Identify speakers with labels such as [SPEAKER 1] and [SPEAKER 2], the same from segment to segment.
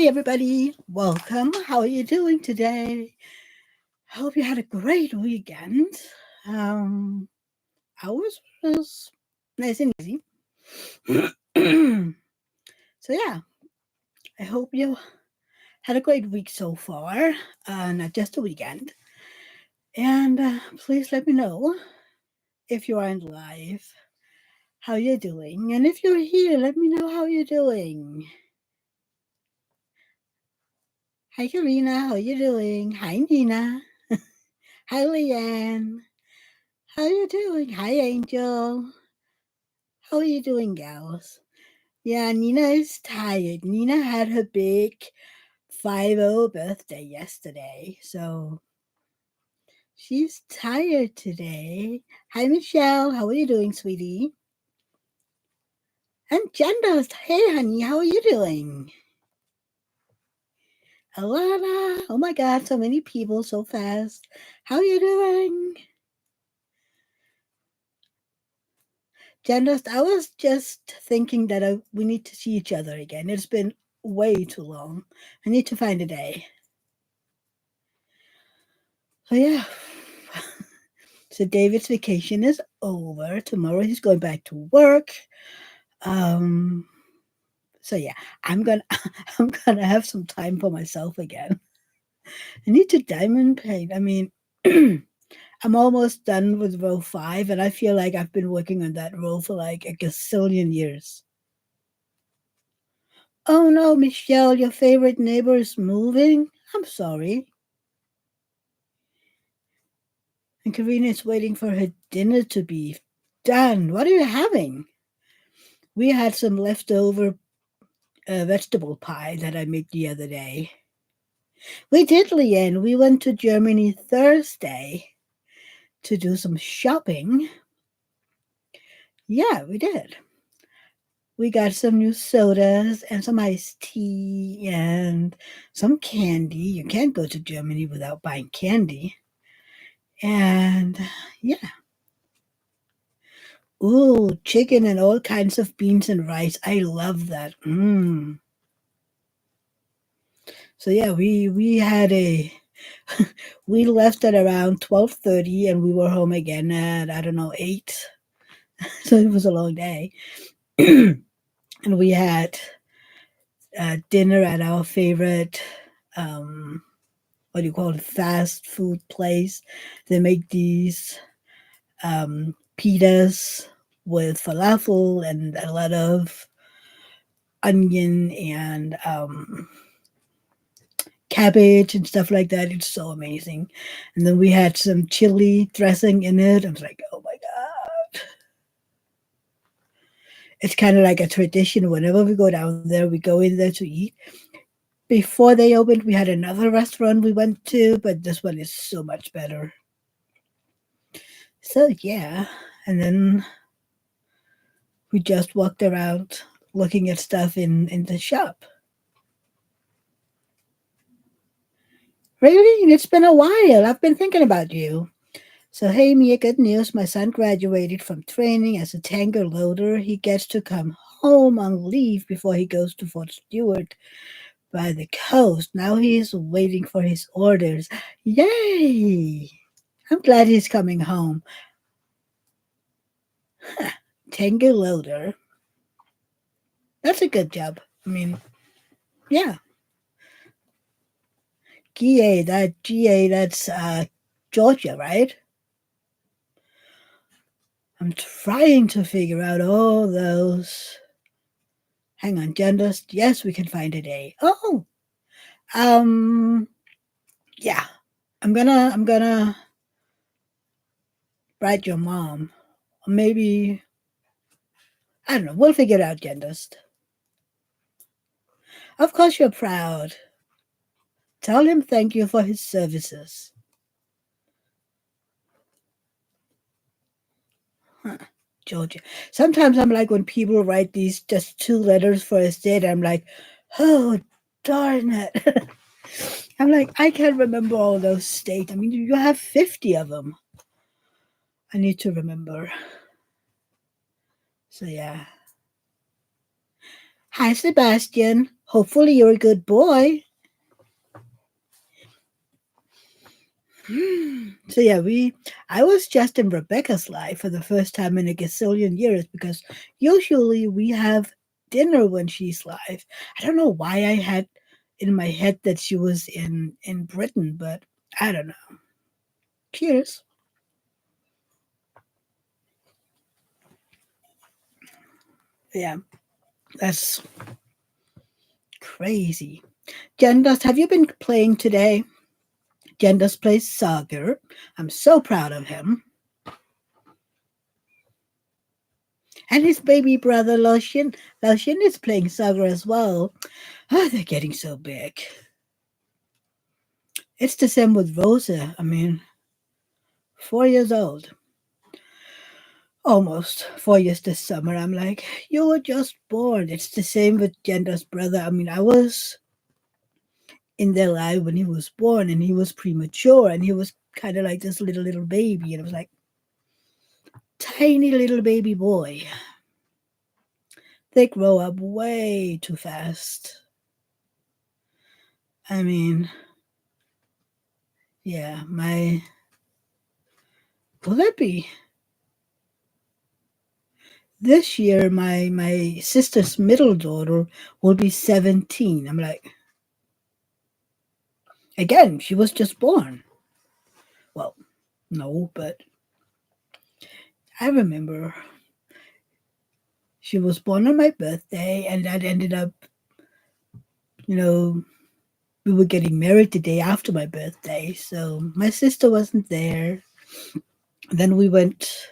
[SPEAKER 1] Hey everybody, welcome. How are you doing today? Hope you had a great weekend. Um, ours was nice and easy. So yeah, I hope you had a great week so far, not just a weekend. And please let me know if you aren't live, how you're doing, and if you're here, let me know how you're doing. Hi Karina, how you doing? Hi Nina. Hi Leanne. How you doing? Hi Angel. How are you doing, gals? Yeah, Nina is tired. Nina had her big 50 birthday yesterday, so she's tired today. Hi, Michelle. How are you doing, sweetie? And Jenda's. Hey, honey. How are you doing? Alana. Oh my God, so many people so fast. How are you doing? Jenda's. I was just thinking that we need to see each other again. It's been way too long. I need to find a day. So yeah. So David's vacation is over. Tomorrow he's going back to work. Um so yeah, I'm gonna I'm gonna have some time for myself again. I need to diamond paint. I mean I'm almost done with row 5 and I feel like I've been working on that row for like a gazillion years. Oh no, Michelle, your favorite neighbor is moving. I'm sorry. And Karina is waiting for her dinner to be done. What are you having? We had some leftover vegetable pie that I made the other day. We did, Leanne. We went to Germany Thursday to do some shopping. Yeah, we did. We got some new sodas and some iced tea and some candy. You can't go to Germany without buying candy. And yeah. Ooh, chicken and all kinds of beans and rice. I love that. So yeah, we had a we left at around 12:30 and we were home again at I don't know 8. So it was a long day. And we had dinner at our favorite what do you call it, fast food place. They make these pitas with falafel and a lot of onion and cabbage and stuff like that. It's so amazing. And then we had some chili dressing in it. I was like, oh my God. It's kind of like a tradition. Whenever we go down there, we go in there to eat. Before they opened, we had another restaurant we went to, but this one is so much better. So, yeah. And then we just walked around looking at stuff in the shop. Really? It's been a while. I've been thinking about you. So, hey, Mia, good news. My son graduated from training as a tanker loader. He gets to come home on leave before he goes to Fort Stewart by the coast. Now he is waiting for his orders. Yay! I'm glad he's coming home. Tanker loader. That's a good job. I mean, yeah. GA, that's Georgia, right? I'm trying to figure out all those. Hang on, genders. Yes, we can find a day. Oh, um, yeah. I'm gonna write your mom. Or maybe I don't know. We'll figure it out, genders. Of course you're proud. Tell him thank you for his services. Huh, Georgia. Sometimes I'm like when people write these just 2 letters for a state, I'm like, oh darn it. I'm like, I can't remember all those states. I mean, you have 50 of them. I need to remember. So yeah. Hi Sebastian. Hopefully you're a good boy. So yeah, we I was just in Rebecca's life for the first time in a gazillion years because usually we have dinner when she's live. I don't know why I had in my head that she was in Britain, but I don't know. Cheers. Yeah, that's crazy. Gendas, have you been playing today? Gendas plays soccer. I'm so proud of him. And his baby brother Loshin. Loshin is playing soccer as well. Oh, they're getting so big. It's the same with Rosa. I mean, 4 years old. Almost 4 years this summer. I'm like, you were just born. It's the same with Genda's brother. I mean, I was in their life when he was born and he was premature and he was kind of like this little baby. And it was like, tiny little baby boy. They grow up way too fast. I mean, yeah, my. Will that be? This year, my sister's middle daughter will be 17. I'm like, again, she was just born. Well, no, but I remember she was born on my birthday, and that ended up, you know, we were getting married the day after my birthday, so my sister wasn't there. Then we went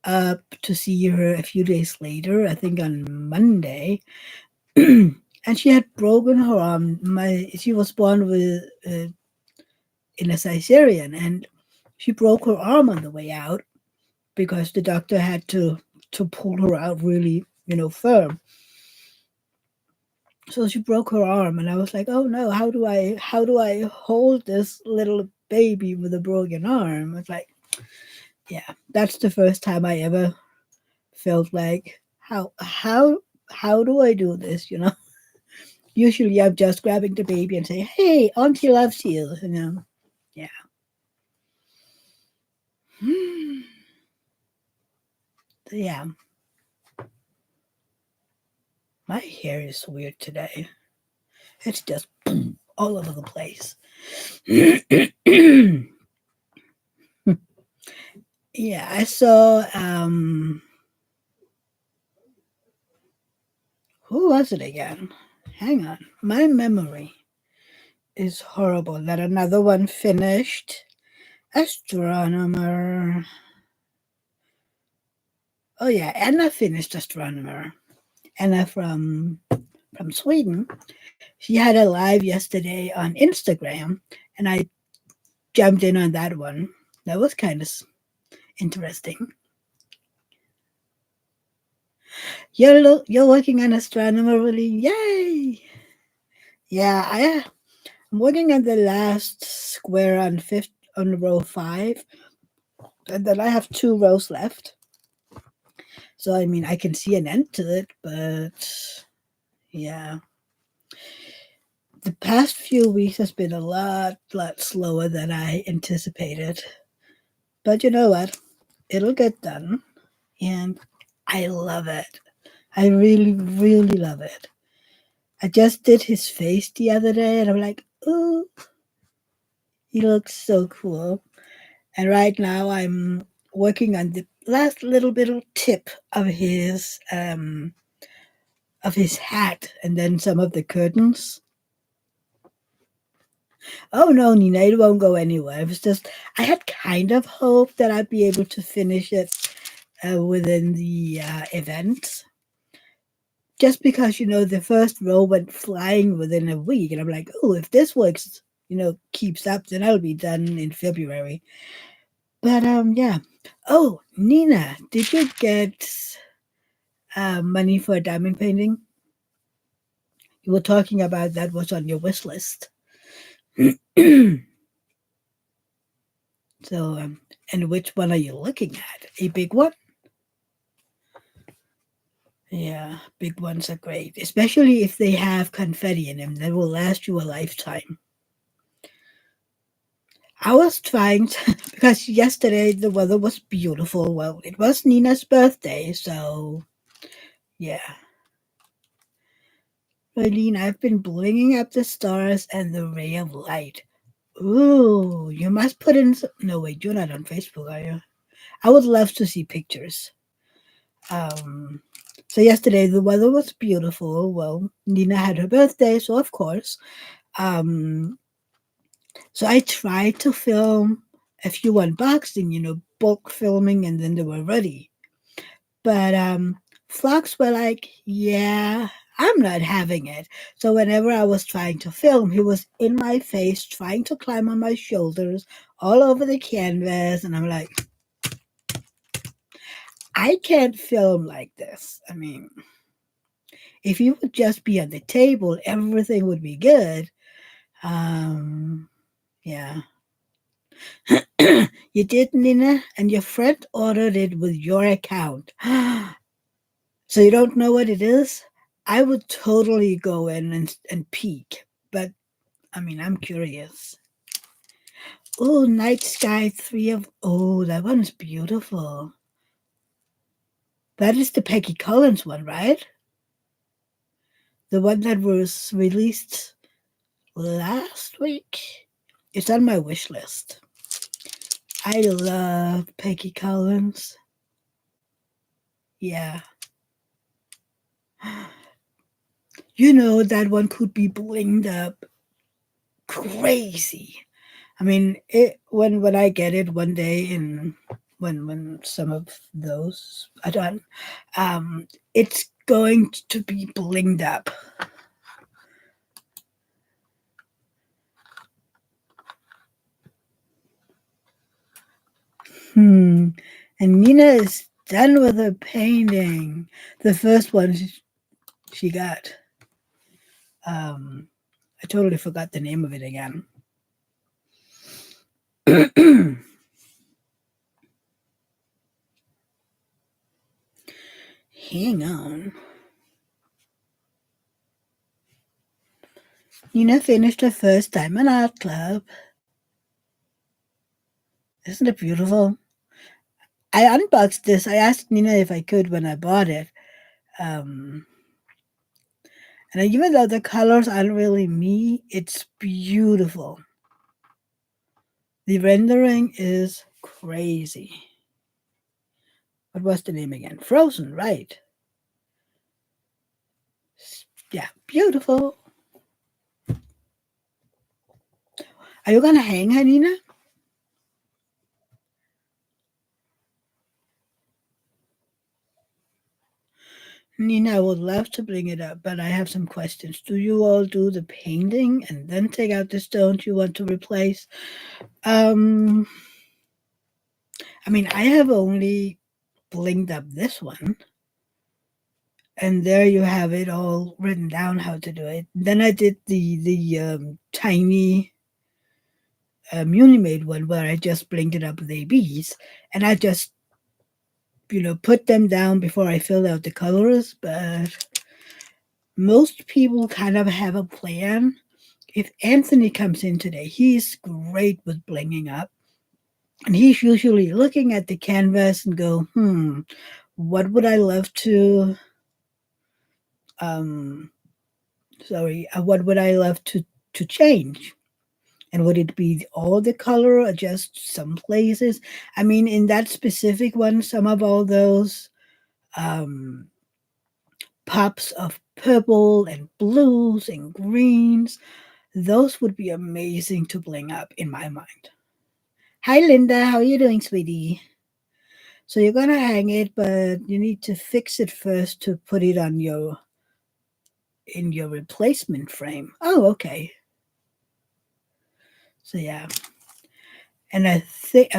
[SPEAKER 1] up to see her a few days later, I think on Monday, and she had broken her arm. She was born with in a cesarean, and she broke her arm on the way out because the doctor had to pull her out really, firm. So she broke her arm, and I was like, "Oh no! How do I hold this little baby with a broken arm?" It's like, yeah, that's the first time I ever felt like how do I do this? Usually I'm just grabbing the baby and say, "Hey, Auntie loves you." Yeah. Yeah, my hair is weird today. It's just all over the place. Yeah, I saw who was it again? Hang on. My memory is horrible. That another one finished. Astronomer. Oh yeah, Anna finished astronomer. Anna from Sweden. She had a live yesterday on Instagram, and I jumped in on that one. That was kind of interesting. You're working on astronomer, really? Yay! Yeah, I'm working on the last square on row 5, and then I have 2 rows left. So I mean, I can see an end to it, but yeah, the past few weeks has been a lot slower than I anticipated. But you know what? It'll get done, and I love it. I really love it. I just did his face the other day, and I'm like, ooh, he looks so cool. And right now, I'm working on the last little bit of tip of his hat, and then some of the curtains. Oh no, Nina, it won't go anywhere. It was just I had kind of hoped that I'd be able to finish it within the event, just because the first row went flying within a week, and I'm like, oh, if this works, keeps up, then I'll be done in February. But yeah. Oh, Nina, did you get money for a diamond painting? You were talking about that was on your wish list. So, and which one are you looking at? A big one? Yeah, big ones are great, especially if they have confetti in them. That will last you a lifetime. I was trying to, because yesterday the weather was beautiful. Well, it was Nina's birthday, so yeah. Eileen, I've been bringing up the stars and the ray of light. Ooh, you must put in. No, wait, you're not on Facebook, are you? I would love to see pictures. Um, so yesterday the weather was beautiful. Well, Nina had her birthday, so of course. Um, so I tried to film a few unboxing, bulk filming, and then they were ready. But Flux were like, yeah, I'm not having it. So whenever I was trying to film, he was in my face, trying to climb on my shoulders, all over the canvas, and I'm like, I can't film like this. I mean, if you would just be at the table, everything would be good. Yeah. You did, Nina, and your friend ordered it with your account. So you don't know what it is? I would totally go in and peek, but I mean, I'm curious. Oh, Night Sky 3 of. Oh, that one is beautiful. That is the Peggy Collins one, right? The one that was released last week. It's on my wish list. I love Peggy Collins. Yeah. That one could be blinged up crazy. I mean, when I get it one day, and when some of those are done, it's going to be blinged up. Hmm. And Nina is done with her painting. The first one she got. Um, I totally forgot the name of it again. Hang on. Nina finished her first Diamond Art Club. Isn't it beautiful? I unboxed this. I asked Nina if I could when I bought it. Um, and even though the colors aren't really me, it's beautiful. The rendering is crazy. What was the name again? Frozen, right? Yeah, beautiful. Are you gonna hang her, Nina? Nina, I would love to bring it up, but I have some questions. Do you all do the painting and then take out the stones you want to replace? Um, I mean, I have only blinged up this one, and there you have it all written down how to do it. Then I did the tiny Unimade one where I just blinged it up with ABs, and I just put them down before I filled out the colors. But most people kind of have a plan. If Anthony comes in today, he's great with blinging up. And he's usually looking at the canvas and go, what would I love to, um, what would I love to change? And would it be all the color or just some places? I mean, in that specific one, some of all those um, pops of purple and blues and greens, those would be amazing to bling up in my mind. Hi, Linda. How are you doing, sweetie? So you're gonna hang it, but you need to fix it first to put it on your in your replacement frame. Oh, okay. So yeah, and I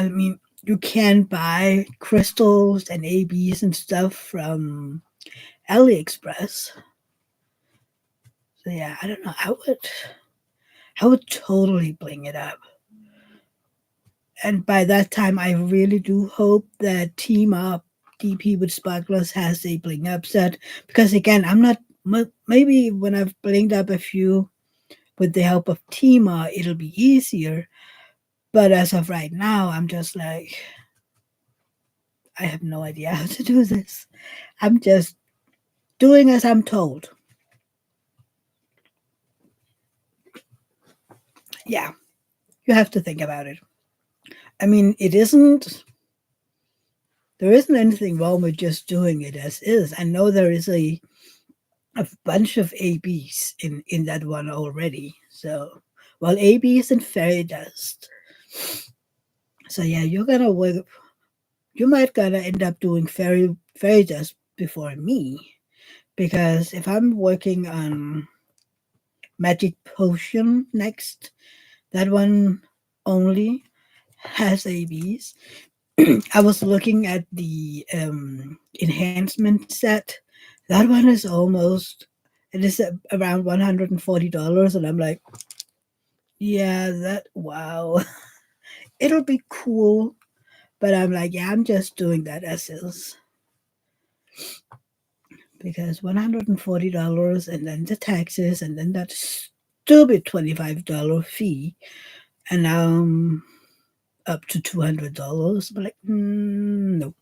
[SPEAKER 1] mean, you can buy crystals and ABs and stuff from AliExpress. So yeah, I don't know. I would totally bling it up. And by that time, I really do hope that Team Up DP with sparklers has a bling up set because again, I'm not. Maybe when I've blinged up a few with the help of Tima, it'll be easier. But as of right now, I'm just like, I have no idea how to do this. I'm just doing as I'm told. Yeah, you have to think about it. I mean, there isn't anything wrong with just doing it as is. I know there is a bunch of ABs in that one already. So, well, ABs and fairy dust. So yeah, you're gonna work. You might gonna end up doing fairy dust before me because if I'm working on magic potion next, that one only has ABs. I was looking at the enhancement set. That one is almost it is around $140, and I'm like, yeah, that wow, it'll be cool. But I'm like, yeah, I'm just doing that as is because $140 and then the taxes and then that stupid $25 fee, and now I'm up to $200. But like, no.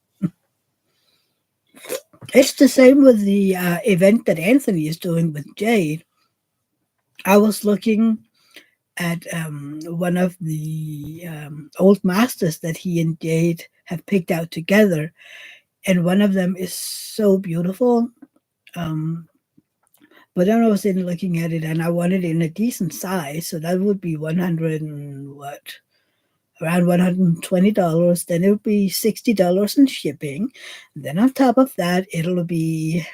[SPEAKER 1] It's the same with the event that Anthony is doing with Jade. I was looking at one of the old masters that he and Jade have picked out together, and one of them is so beautiful. Um, but then I was in looking at it, and I wanted it in a decent size, so that would be 100 and what, around $120. Then it would be $60 in shipping. And then on top of that, there will be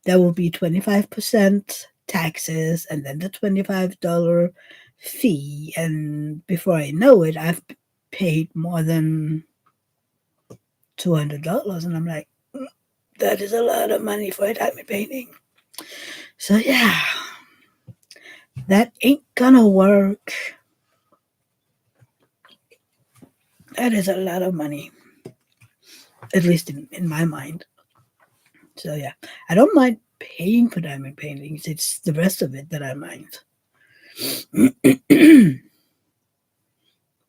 [SPEAKER 1] 25% taxes and then the $25 fee. And before I know it, I've paid more than $200. And I'm like, that is a lot of money for a diamond painting. So, yeah, that ain't gonna work. That is a lot of money, at least in my mind. So, yeah, I don't mind paying for diamond paintings, it's the rest of it that I mind.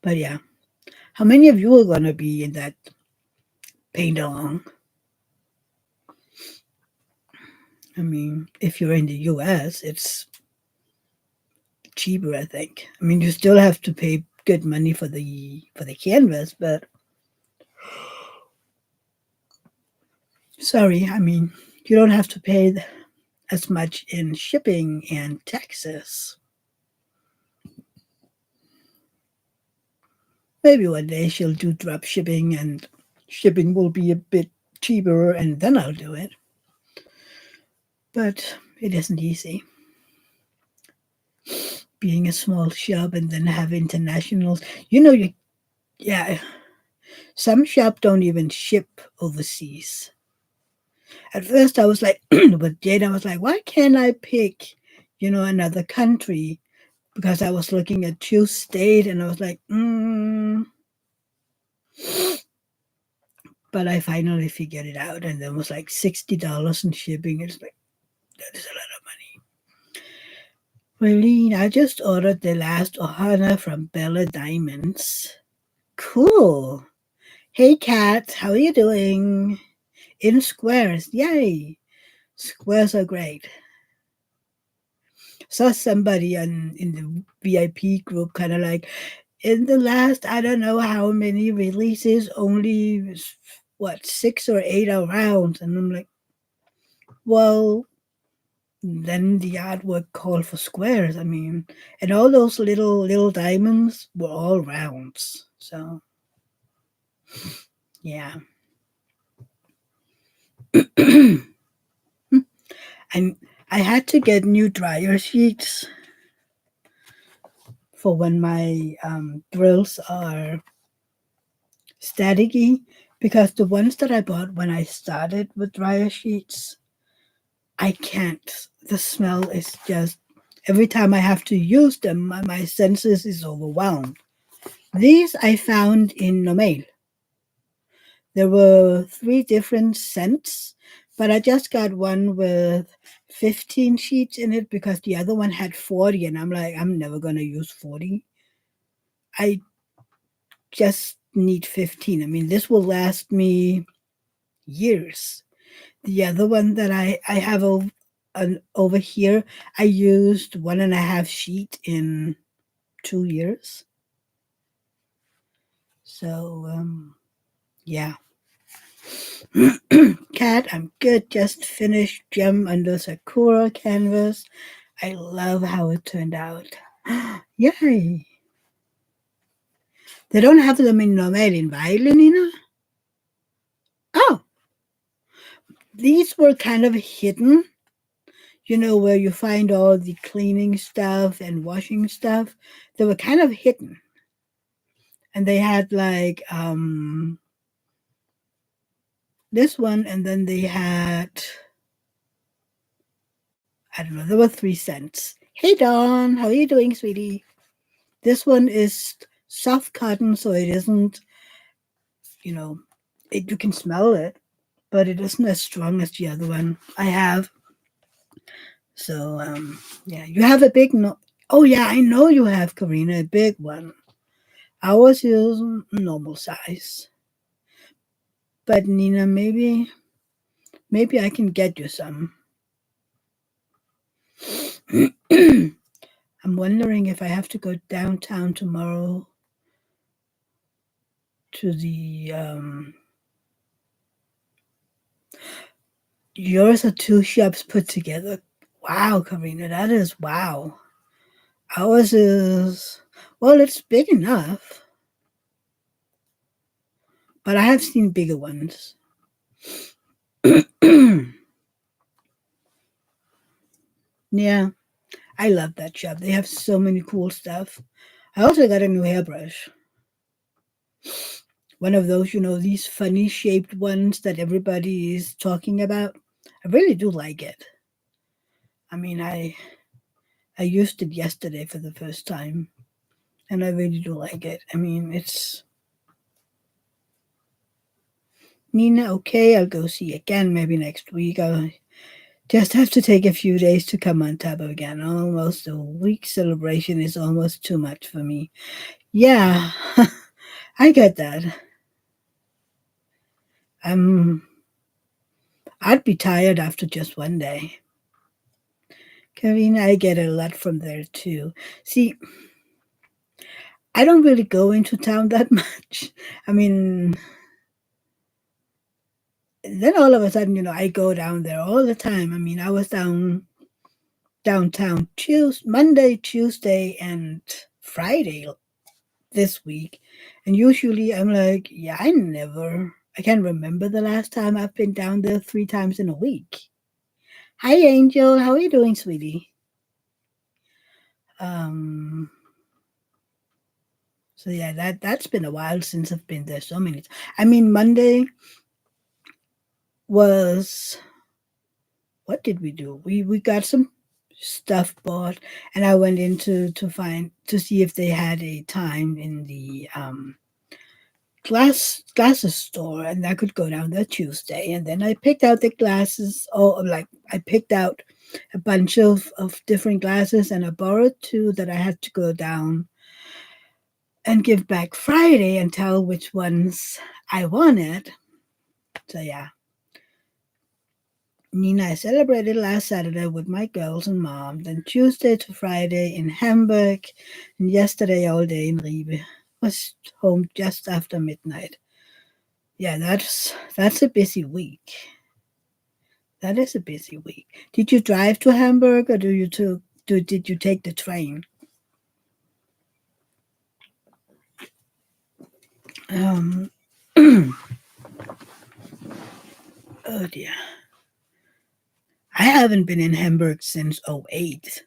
[SPEAKER 1] But, yeah. How many of you are going to be in that paint along? I mean, if you're in the US, it's cheaper, I think. I mean, you still have to pay good money for the canvas, but sorry, I mean, you don't have to pay as much in shipping and taxes. Maybe one day she'll do drop shipping and shipping will be a bit cheaper and then I'll do it. But it isn't easy. Being a small shop and then have internationals. Yeah, some shops don't even ship overseas. At first, I was like, with Jada, I was like, why can't I pick, another country? Because I was looking at two state and I was like, but I finally figured it out. And then it was like $60 in shipping. It's like, that is a lot of money. Raylene, I just ordered the last Ohana from Bella Diamonds. Cool. Hey, Kat, how are you doing? In squares, yay! Squares are great. Saw somebody in the VIP group kind of like, in the last, I don't know how many releases, only, what, 6 or 8 around. And I'm like, well, then the artwork called for squares. I mean, and all those little diamonds were all rounds. So, yeah. And I had to get new dryer sheets for when my drills are staticky because the ones that I bought when I started with dryer sheets, I can't. The smell is just every time I have to use them, my senses is overwhelmed. These I found in Nomail. There were three different scents, but I just got one with 15 sheets in it because the other one had 40, and I'm like, I'm never going to use 40. I just need 15. I mean, this will last me years. The other one that I have over here, I used 1.5 sheet in 2 years. So, yeah. Cat, I'm good. Just finished Gem under Sakura canvas. I love how it turned out. Yay! They don't have them in normal in Violinina. Oh, these were kind of hidden. You know, where you find all the cleaning stuff and washing stuff. They were kind of hidden. And they had like this one, and then they had, I don't know, there were 3 cents. Hey Dawn, how are you doing, sweetie? This one is soft cotton, so it isn't, you know, you can smell it, but it isn't as strong as the other one I have. So, yeah, you have a big no. Oh, yeah, I know you have, Karina, a big one. Ours is normal size. But Nina, maybe I can get you some. I'm wondering if I have to go downtown tomorrow to the yours are two shops put together. Wow, Karina, that is wow. Ours is, well, it's big enough, but I have seen bigger ones. Yeah, I love that shop. They have so many cool stuff. I also got a new hairbrush. One of those, these funny shaped ones that everybody is talking about. I really do like it. I mean, I used it yesterday for the first time, and I really do like it. I mean, it's Nina. Okay, I'll go see again maybe next week. I'll just have to take a few days to come on top of again. Almost a week celebration is almost too much for me. Yeah, I get that. I'm. I'd be tired after just one day. Karina, I get a lot from there too. See, I don't really go into town that much. I mean, then all of a sudden, I go down there all the time. I mean, I was downtown Monday, Tuesday, and Friday this week. And usually I'm like, yeah, I can't remember the last time I've been down there 3 times in a week. Hi, Angel. How are you doing, sweetie? Um, so yeah, that's been a while since I've been there so many. I mean, Monday was, what did we do? We got some stuff bought, and I went in to see if they had a time in the glasses store, and I could go down there Tuesday. And then I picked out the glasses, or like I picked out a bunch of different glasses, and I borrowed two that I had to go down and give back Friday and tell which ones I wanted. So yeah, Nina, I celebrated last Saturday with my girls and mom, then Tuesday to Friday in Hamburg, and yesterday all day in Ribe. Was home just after midnight. Yeah, that's a busy week. That is a busy week. Did you drive to Hamburg, or did you take the train? Um, oh dear. I haven't been in Hamburg since '08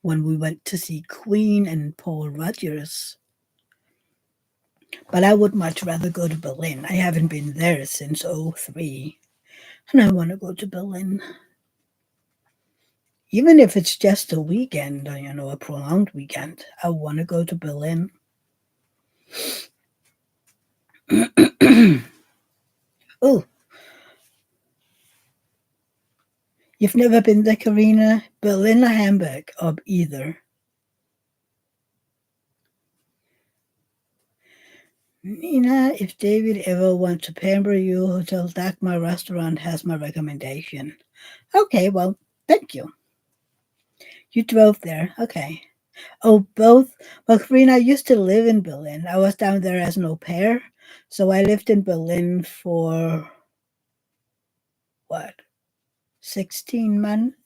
[SPEAKER 1] when we went to see Queen and Paul Rodgers. But I would much rather go to Berlin. I haven't been there since '03, and I want to go to Berlin. Even if it's just a weekend, or, a prolonged weekend, I want to go to Berlin. Oh, you've never been there, Karina? Berlin or Hamburg, or either? Nina, if David ever wants to pamper you, Hotel Dagmar restaurant has my recommendation. Okay, well, thank you. You drove there. Okay. Oh, both. Well, Karina, I used to live in Berlin. I was down there as an au pair. So I lived in Berlin for what, 16 months?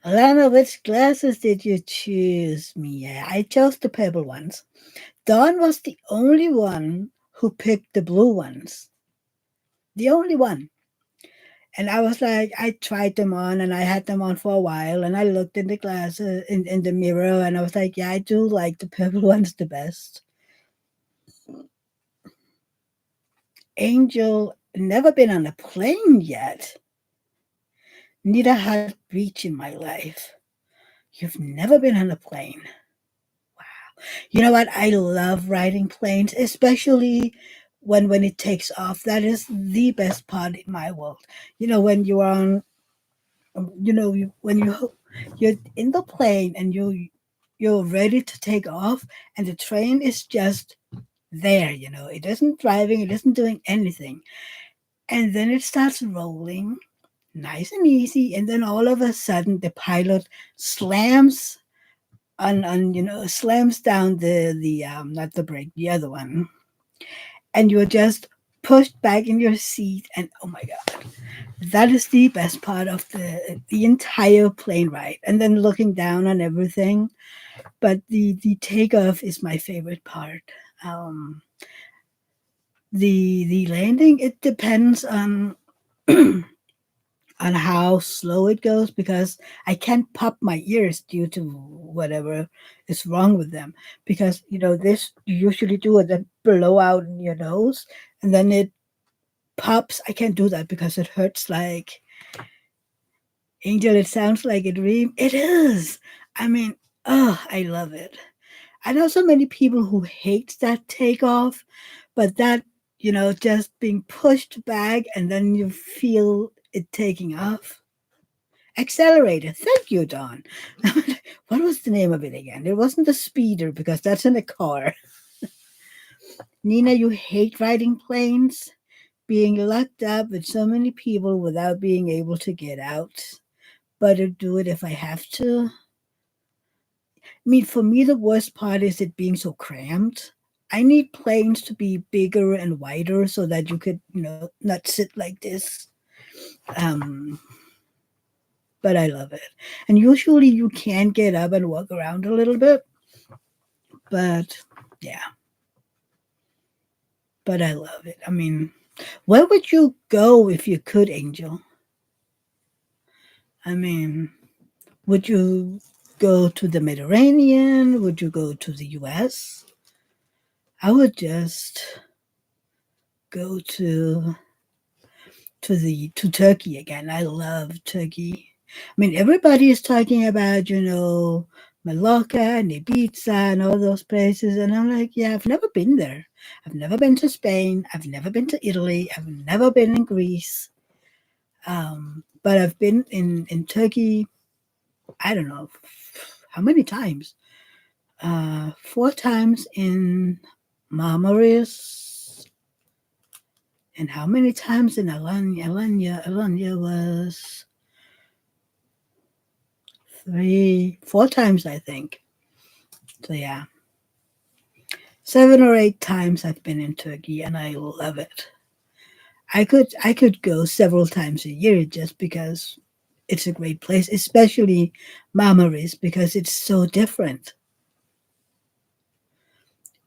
[SPEAKER 1] Alana, which glasses did you choose? Mia, I chose the purple ones. Dawn was the only one who picked the blue ones. The only one. And I was like, I tried them on and I had them on for a while. And I looked in the glasses, in the mirror, and I was like, yeah, I do like the purple ones the best. Angel, never been on a plane yet. Neither had beach in my life. You've never been on a plane. You know what? I love riding planes, especially when it takes off. That is the best part in my world. When you're on, when you're in the plane and you're ready to take off, and the train is just there. It isn't driving, it isn't doing anything, and then it starts rolling, nice and easy, and then all of a sudden the pilot slams slams down the not the brake, the other one, and you're just pushed back in your seat, and oh my god, that is the best part of the entire plane ride, and then looking down on everything. But the takeoff is my favorite part. The landing, it depends on how slow it goes, because I can't pop my ears due to whatever is wrong with them. Because this you usually do it, then blow out in your nose, and then it pops. I can't do that because it hurts like Angel. It sounds like it really. It is. I mean, oh, I love it. I know so many people who hate that takeoff, but that just being pushed back and then you feel it taking off. Accelerator. Thank you, Don. What was the name of it again? It wasn't a speeder because that's in a car. Nina, you hate riding planes? Being locked up with so many people without being able to get out. But I'd do it if I have to. I mean, for me, the worst part is it being so cramped. I need planes to be bigger and wider so that you could, not sit like this. Um, but I love it. And usually you can get up and walk around a little bit. But yeah, but I love it. I mean, where would you go if you could, Angel? I mean, would you go to the Mediterranean? Would you go to the US? I would just go to Turkey again. I love Turkey. I mean, everybody is talking about, Malacca and Ibiza and all those places. And I'm like, yeah, I've never been there. I've never been to Spain. I've never been to Italy. I've never been in Greece. But I've been in Turkey, I don't know how many times. 4 times in Marmaris, and how many times in Alanya? Alanya was 4 times, I think. So yeah, 7 or 8 times I've been in Turkey, and I love it. I could go several times a year just because it's a great place, especially Marmaris because it's so different.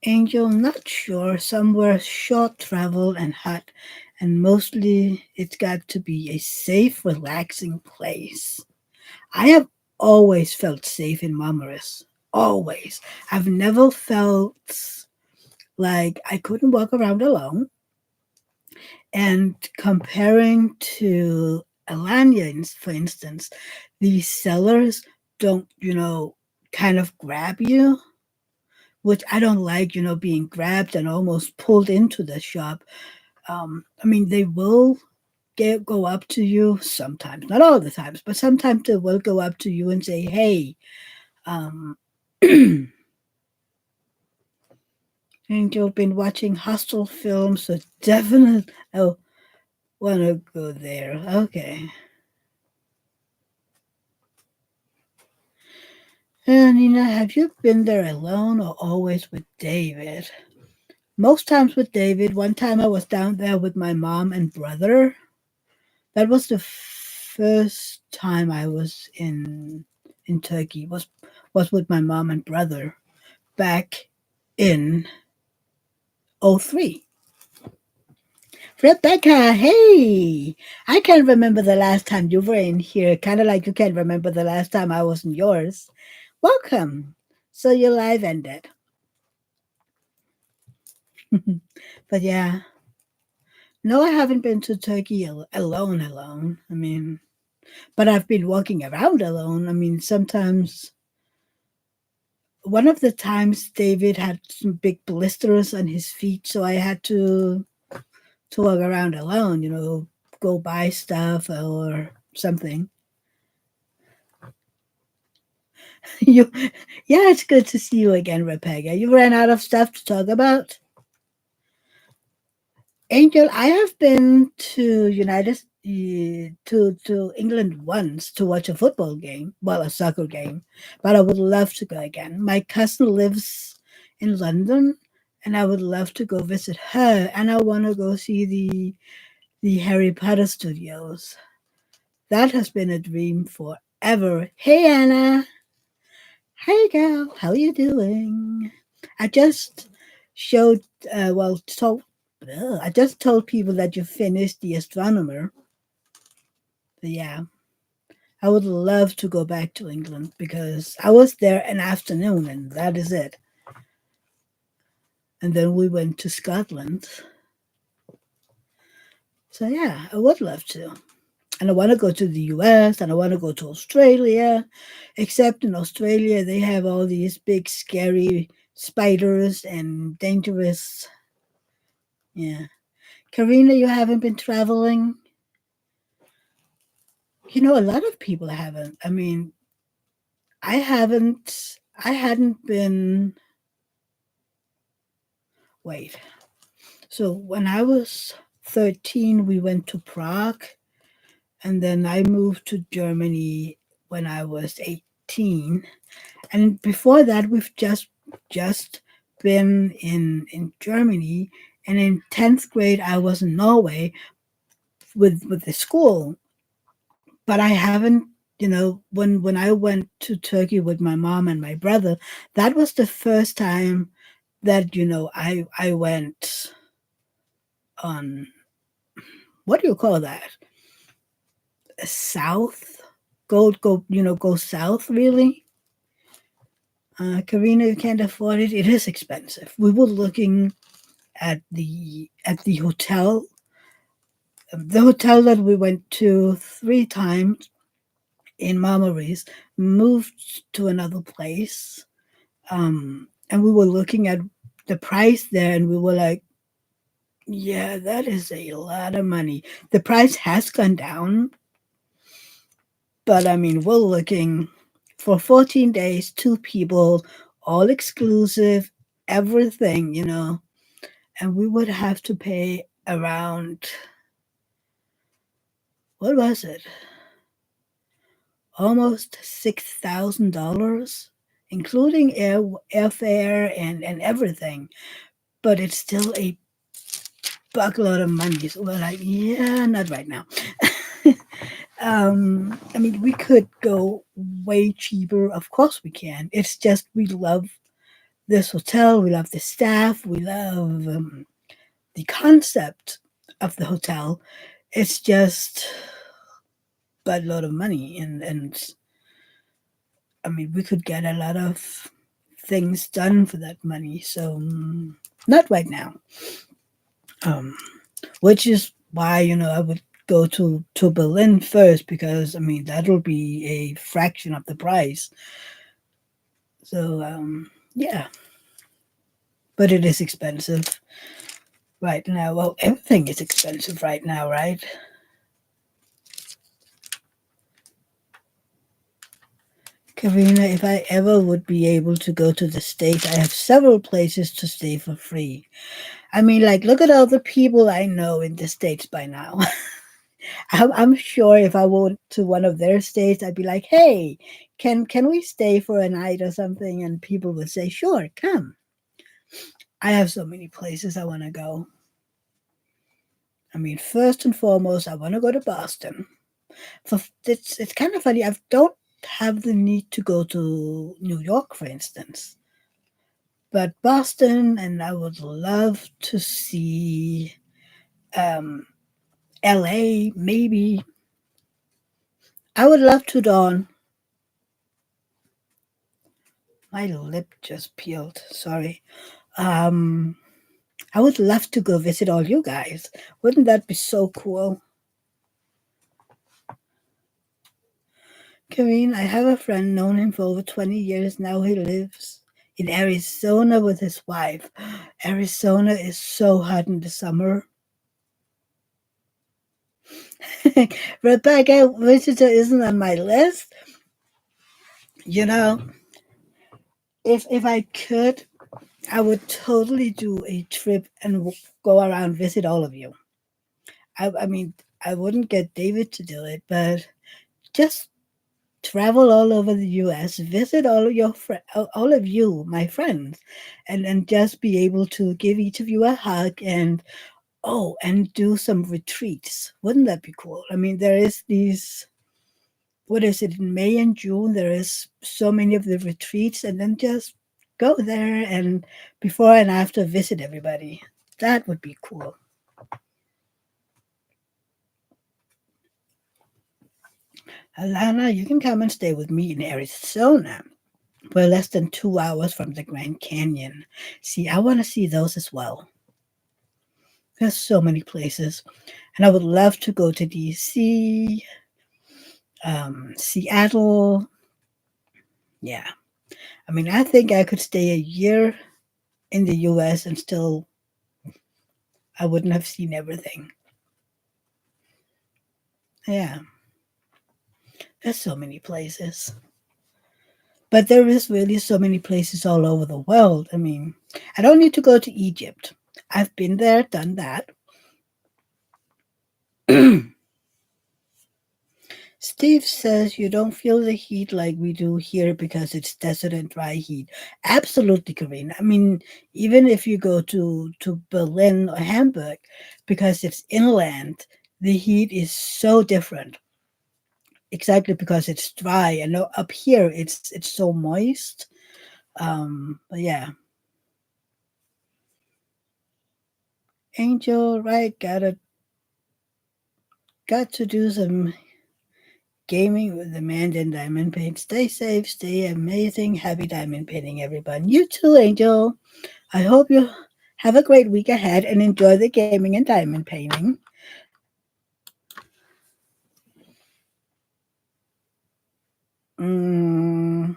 [SPEAKER 1] Angel, not sure. Somewhere short travel and hot, and mostly it's got to be a safe, relaxing place. I have always felt safe in Marmaris. Always. I've never felt like I couldn't walk around alone. And comparing to Alanya, for instance, these sellers don't, kind of grab you. which I don't like, being grabbed and almost pulled into the shop. I mean, they will go up to you sometimes, not all the times, but sometimes they will go up to you and say, "Hey, um, and you've been watching hostile films, so definitely I want to go there." Okay. And Nina, have you been there alone or always with David? Most times with David. One time I was down there with my mom and brother. That was the first time I was in Turkey. Was with my mom and brother back in '03. Rebecca, hey! I can't remember the last time you were in here, kind of like you can't remember the last time I was in yours. Welcome. So your live ended. But yeah, no, I haven't been to Turkey alone. I mean, but I've been walking around alone. I mean, sometimes one of the times David had some big blisters on his feet, so I had to walk around alone, go buy stuff or something. You, yeah, it's good to see you again, Rebecca. You ran out of stuff to talk about. Angel, I have been to to England once to watch a football game, well, a soccer game, but I would love to go again. My cousin lives in London, and I would love to go visit her, and I want to go see the Harry Potter studios. That has been a dream forever. Hey, Anna. Hey, girl. How you doing? I just showed, well, told, I just told people that you finished The Astronomer. But yeah, I would love to go back to England because I was there an afternoon and that is it. And then we went to Scotland. So yeah, I would love to. And I want to go to the US and I want to go to Australia. Except in Australia, they have all these big, scary spiders and dangerous. Yeah. Karina, you haven't been traveling? A lot of people haven't. I mean, I hadn't been. Wait. So when I was 13, we went to Prague, and then I moved to Germany when I was 18. And before that, we've just been in Germany. And in 10th grade, I was in Norway with the school. But I haven't, when I went to Turkey with my mom and my brother, that was the first time that I went on, what do you call that, south, go south, really. Karina, you can't afford it. It is expensive. We were looking at the hotel, the hotel that we went to 3 times in Marmaris, moved to another place, and we were looking at the price there, and we were like, "Yeah, that is a lot of money." The price has gone down, but I mean, we're looking for 14 days, 2 people, all exclusive, everything, and we would have to pay around, what was it? Almost $6,000, including airfare and everything. But it's still a buckload of money. So we're like, yeah, not right now. I mean, we could go way cheaper. Of course, we can. It's just we love this hotel. We love the staff. We love the concept of the hotel. It's just a lot of money, and I mean, we could get a lot of things done for that money. So not right now. Um, which is why I would go to Berlin first, because I mean that'll be a fraction of the price. So yeah, but it is expensive right now. Well, everything is expensive right now, right? Karina, if I ever would be able to go to the States, I have several places to stay for free. I mean, like, look at all the people I know in the States by now. I'm sure if I went to one of their states, I'd be like, "Hey, can we stay for a night or something?" And people would say, "Sure, come." I have so many places I want to go. I mean, first and foremost, I want to go to Boston. For it's kind of funny. I don't have the need to go to New York, for instance, but Boston, and I would love to see L.A. Maybe I would love to, Dawn. My lip just peeled. Sorry. Um, I would love to go visit all you guys. Wouldn't that be so cool? Karine, I have a friend, known him for over 20 years now. He lives in Arizona with his wife. Arizona is so hot in the summer. Rebecca, visitor isn't on my list. You know, if I could, I would totally do a trip and go around visit all of you. I mean, I wouldn't get David to do it, but just travel all over the U.S., visit all of all of you, my friends, and just be able to give each of you a hug and and do some retreats. Wouldn't that be cool? I mean, there is these. What is it in May and June? There is so many of the retreats, and then just go there and before and after visit everybody. That would be cool. Alana, you can come and stay with me in Arizona. We're less than 2 hours from the Grand Canyon. See, I want to see those as well. There's so many places. And I would love to go to DC, Seattle. Yeah. I mean, I think I could stay a year in the US and still, I wouldn't have seen everything. Yeah. There's so many places. But there is really so many places all over the world. I mean, I don't need to go to Egypt. I've been there, done that. Steve says you don't feel the heat like we do here because it's desert and dry heat. Absolutely, Karina. I mean, even if you go to Berlin or Hamburg, because it's inland, the heat is so different. Exactly because it's dry, and up here it's so moist. But yeah, Angel, right? Got to do some gaming with the man in diamond paint. Stay safe, stay amazing. Happy diamond painting, everyone. You too, Angel. I hope you have a great week ahead and enjoy the gaming and diamond painting. Mm,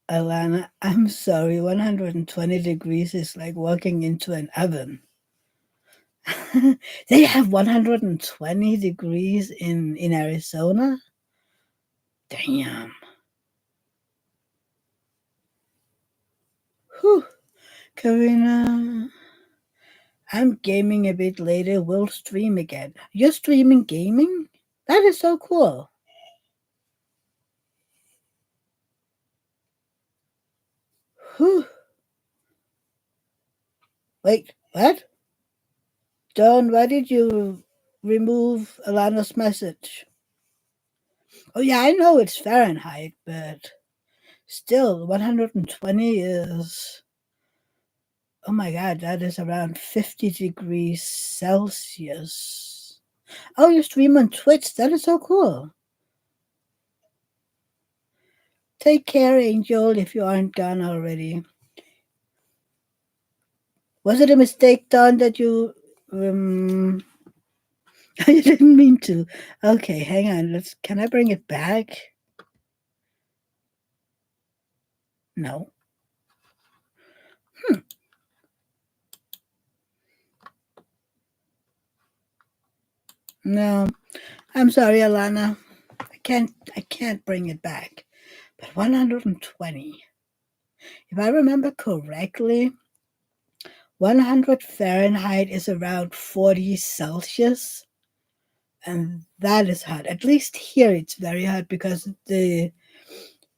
[SPEAKER 1] Alana, I'm sorry. 120 degrees is like walking into an oven. They have 120 degrees in Arizona? Damn. Whew. Karina, I'm gaming a bit later. We'll stream again. You're streaming gaming? That is so cool. Whew. Wait, what? Don, why did you remove Alana's message? Oh, yeah, I know it's Fahrenheit, but still, 120 is. Oh my god, that is around 50 degrees Celsius. Oh, you stream on Twitch? That is so cool. Take care, Angel, if you aren't gone already. Was it a mistake, Don, that you. I didn't mean to. Okay, hang on. Can I bring it back? No. No, I'm sorry, Alana. I can't bring it back. But 120. If I remember correctly, 100 Fahrenheit is around 40 Celsius, and that is hot. At least here it's very hot because the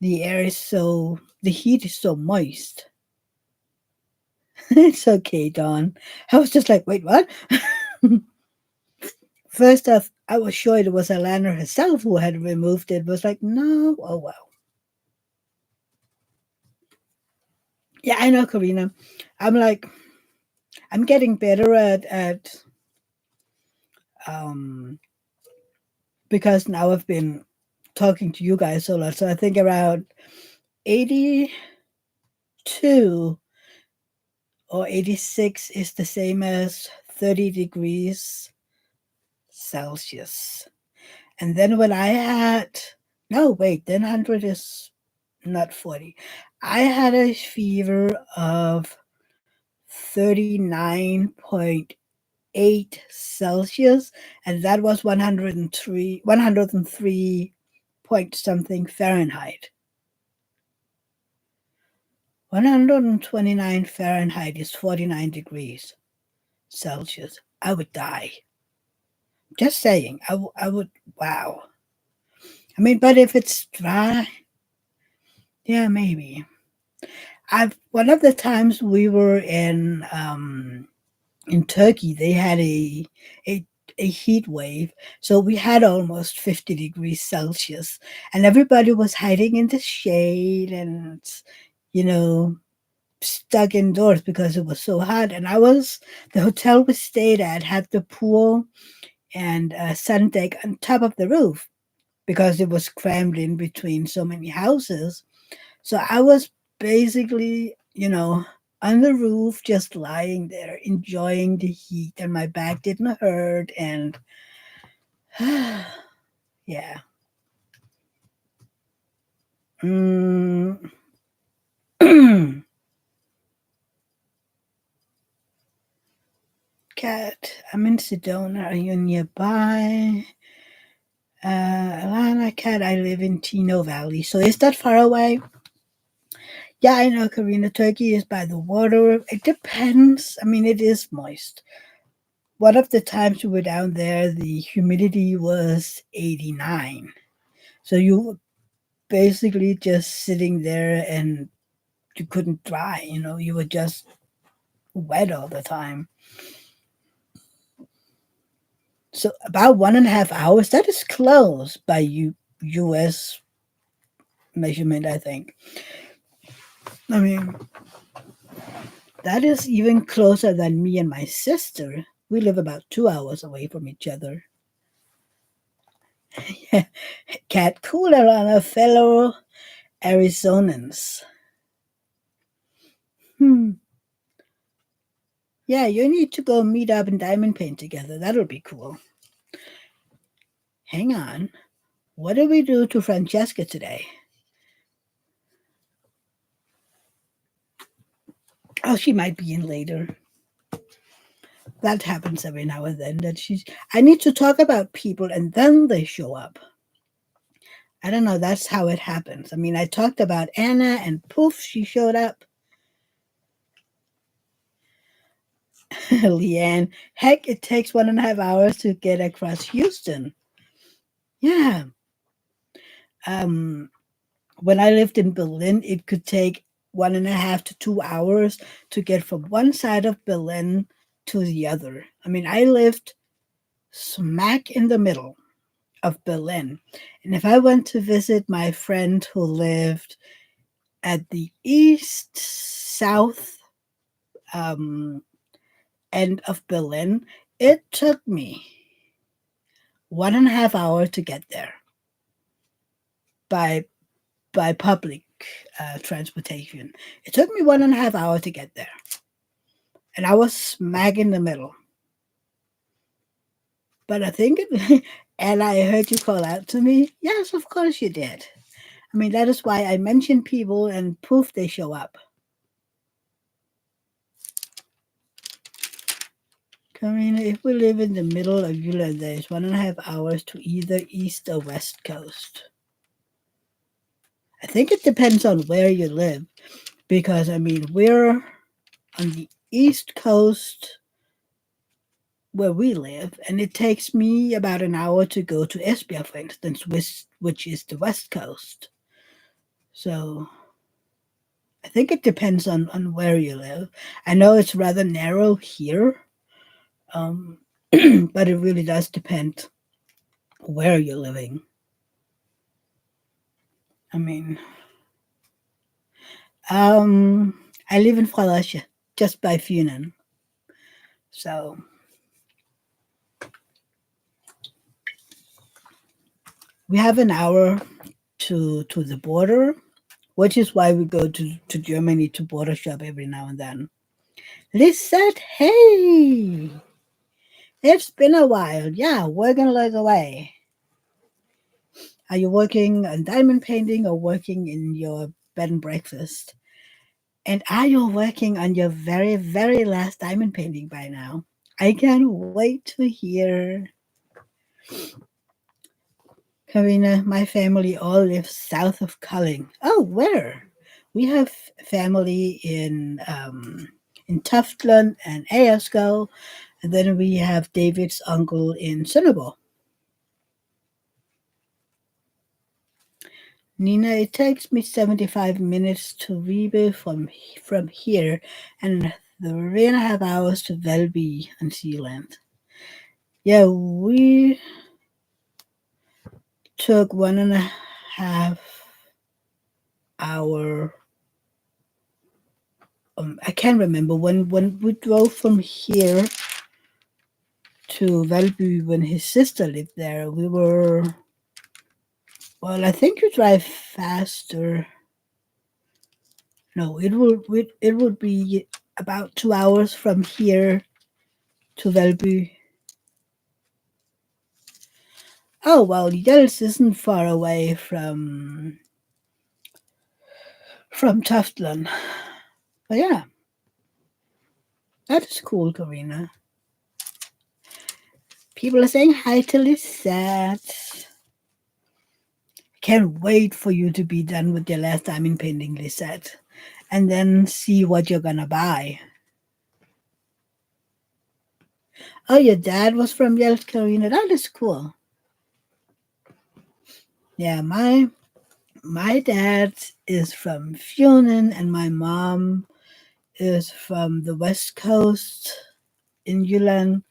[SPEAKER 1] air is so the heat is so moist. It's okay, Dawn. I was just like, wait, what? First off, I was sure it was Alana herself who had removed it. Was like, no, oh well. Yeah, I know, Karina. I'm like, I'm getting better at um because now I've been talking to you guys so lot. So I think around 82 or 86 is the same as 30 degrees Celsius. And then when I had, no, wait, then 100 is not 40. I had a fever of 39.8 Celsius, and that was 103 point something Fahrenheit. 129 Fahrenheit is 49 degrees Celsius. I would die. Just saying. I would, wow. I mean, but if it's dry, yeah, maybe. I've one of the times we were in Turkey, they had a a heat wave, so we had almost 50 degrees Celsius, and everybody was hiding in the shade and you know stuck indoors because it was so hot. And the hotel we stayed at had the pool and a sun deck on top of the roof because it was crammed in between so many houses. So I was basically, on the roof, just lying there, enjoying the heat, and my back didn't hurt. And yeah. Mm. Cat, I'm in Sedona. Are you nearby? Atlanta, Cat, I live in Tino Valley. So is that far away? Yeah, I know, Karina. Turkey is by the water. It depends. I mean, it is moist. One of the times we were down there, the humidity was 89. So you were basically just sitting there and you couldn't dry, you were just wet all the time. So about 1.5 hours, that is close by US measurement, I think. I mean, that is even closer than me and my sister. We live about 2 hours away from each other. Cat cooler on a fellow Arizonans. Hmm. Yeah, you need to go meet up and diamond paint together. That'll be cool. Hang on. What did we do to Francesca today? Oh, she might be in later. That happens every now and then. I need to talk about people and then they show up. I don't know. That's how it happens. I mean, I talked about Anna and poof, she showed up. Leanne, heck, it takes 1.5 hours to get across Houston. Yeah. Um, when I lived in Berlin, it could take 1.5 to 2 hours to get from one side of Berlin to the other. I mean, I lived smack in the middle of Berlin. And if I went to visit my friend who lived at the east south um, end of Berlin, it took me 1.5 hours to get there by public transportation. It took me 1.5 hours to get there, and I was smack in the middle. But I think, and I heard you call out to me. Yes, of course you did. I mean, that is why I mention people, and poof, they show up. I mean, if we live in the middle of Jylland, there's 1.5 hours to either east or west coast. I think it depends on where you live because, I mean, we're on the east coast where we live, and it takes me about an hour to go to Esbjerg, for instance, which is the west coast. So I think it depends on where you live. I know it's rather narrow here, um, but it really does depend where you're living. I mean, um, I live in Fredericia, just by Funen. So we have an hour to the border, which is why we go to Germany to border shop every now and then. Liz said, hey, it's been a while. Yeah, working like away. Are you working on diamond painting or working in your bed and breakfast? And are you working on your very, very last diamond painting by now? I can't wait to hear. Karina, my family all lives south of Culling. Oh, where? We have family in Tuftland and Ayrsko, and then we have David's uncle in Sunderbo. Nina, it takes me 75 minutes to Ribe from here and 3.5 hours to Velby on Zealand. Yeah, we took 1.5 hour. I can't remember when we drove from here to Valby when his sister lived there. We were well. I think you drive faster. No, it would be about 2 hours from here to Valby. Oh well, Yels isn't far away from Tuftland. But yeah, that is cool, Karina. People are saying hi to Lisette. Can't wait for you to be done with your last diamond painting, Lisette, and then see what you're gonna buy. Oh, your dad was from Yelp, Carolina. That is cool. Yeah, my dad is from Funen, and my mom is from the West Coast in Yulan,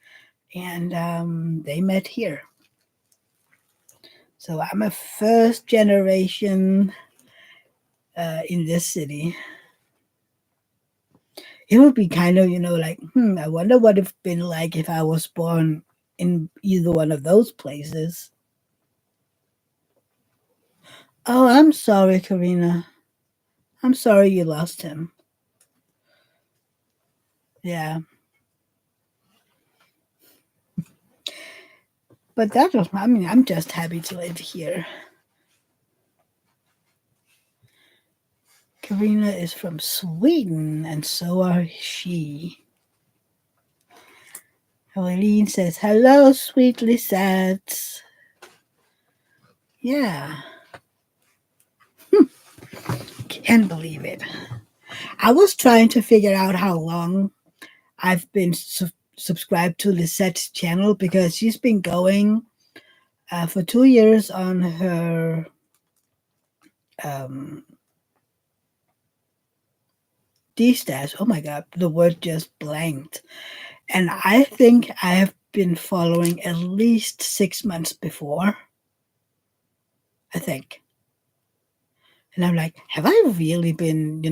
[SPEAKER 1] and they met here. So I'm a first generation in this city. It would be kind of, like, I wonder what it'd been like if I was born in either one of those places. Oh, I'm sorry, Karina. I'm sorry you lost him. Yeah. But that was, I mean, I'm just happy to live here. Karina is from Sweden, and so are she. Eileen says, hello, sweet Lisette. Yeah. Can't believe it. I was trying to figure out how long I've been subscribed to Lisette's channel because she's been going for 2 years on her um, D-stash. Oh my God, the word just blanked. And I think I have been following at least 6 months before. I think. And I'm like, have I really been,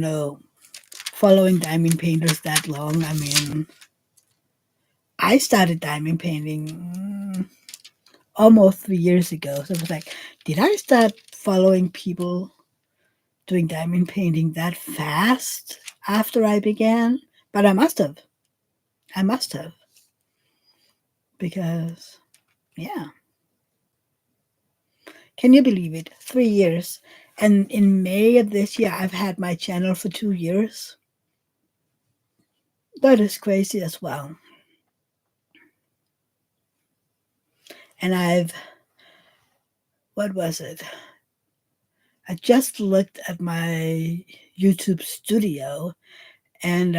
[SPEAKER 1] following diamond painters that long? I mean, I started diamond painting almost 3 years ago. So I was like, did I start following people doing diamond painting that fast after I began? But I must have. I must have. Because, yeah. Can you believe it? 3 years. And in May of this year, I've had my channel for 2 years. That is crazy as well. And what was it? I just looked at my YouTube studio, and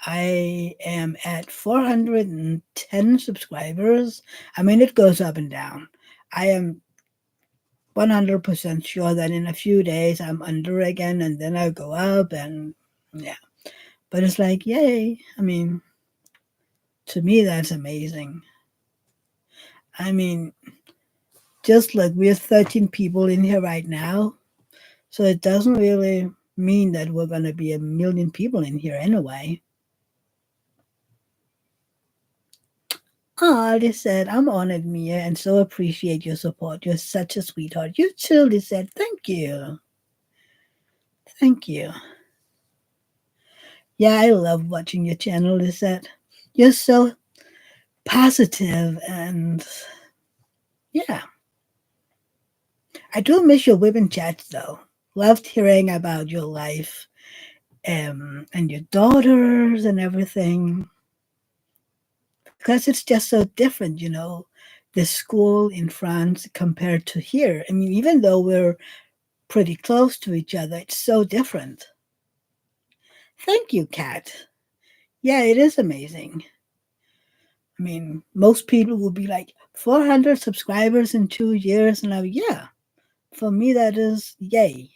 [SPEAKER 1] I am at 410 subscribers. I mean, it goes up and down. I am 100% sure that in a few days I'm under again, and then I'll go up, and yeah. But it's like, yay. I mean, to me, that's amazing. I mean, just like we're 13 people in here right now, so it doesn't really mean that we're going to be a million people in here anyway. Oh, they said, I'm honored, Mia, and so appreciate your support. You're such a sweetheart. You too, they said, thank you. Thank you. Yeah, I love watching your channel, they said. You're so positive, and yeah. I do miss your women chats, though. Loved hearing about your life, and your daughters and everything. Because it's just so different, the school in France compared to here. I mean, even though we're pretty close to each other, it's so different. Thank you, Kat. Yeah, it is amazing. I mean, most people will be like 400 subscribers in 2 years, and yeah, for me that is yay.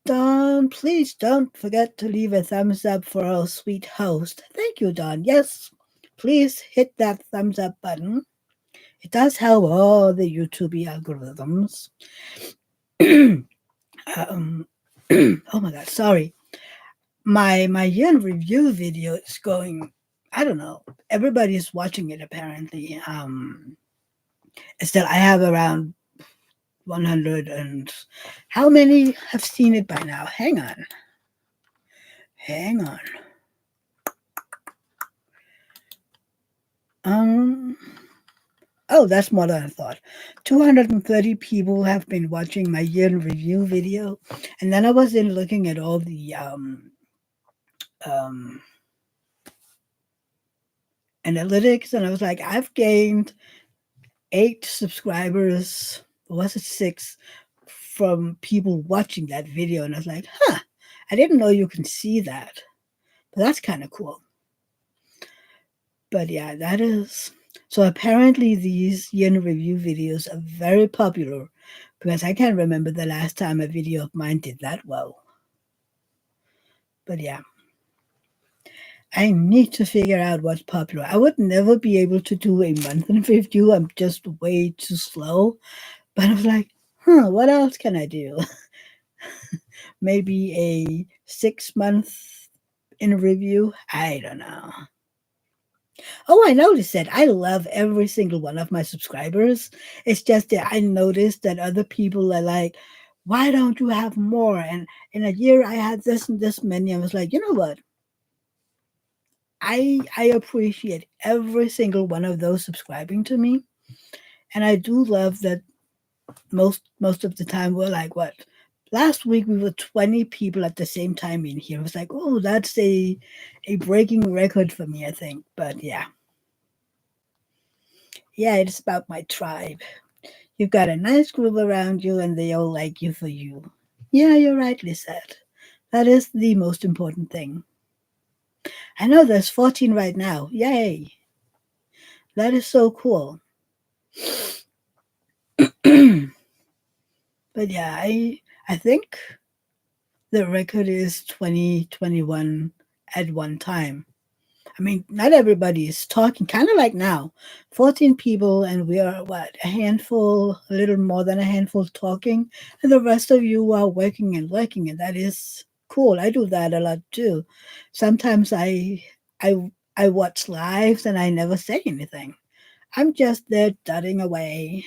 [SPEAKER 1] Don, please don't forget to leave a thumbs up for our sweet host. Thank you, Don. Yes, please hit that thumbs up button. It does help all the YouTube algorithms. um, oh my God, sorry. My year in review video is going. I don't know. Everybody's watching it apparently. Still, I have around 100 and how many have seen it by now? Hang on. Um. Oh, that's more than I thought. 230 people have been watching my year in review video, and then I was in looking at all the um, analytics, and I was like, I've gained 8 subscribers, or was it 6, from people watching that video. And I was like, huh, I didn't know you can see that. But that's kind of cool. But yeah, that is. So apparently, these year in review videos are very popular because I can't remember the last time a video of mine did that well. But yeah, I need to figure out what's popular. I would never be able to do a month in review. I'm just way too slow. But I was like, what else can I do? Maybe a 6 month in review? I don't know. Oh, I noticed that. I love every single one of my subscribers. It's just that I noticed that other people are like, why don't you have more? And in a year, I had this and this many. I was like, you know what? I appreciate every single one of those subscribing to me. And I do love that most of the time we're like, what, last week we were 20 people at the same time in here. It was like, oh, that's a breaking record for me, I think. But yeah, it's about my tribe. You've got a nice group around you, and they all like you for you. Yeah, you're right, Lisette. That is the most important thing. I know there's 14 right now. Yay. That is so cool. But yeah, I think the record is 2021 at one time. I mean, not everybody is talking, kind of like now. 14 people, and we are what, a handful, a little more than a handful talking, and the rest of you are working and working, and that is cool. I do that a lot too. Sometimes I I watch lives and I never say anything. I'm just there dotting away,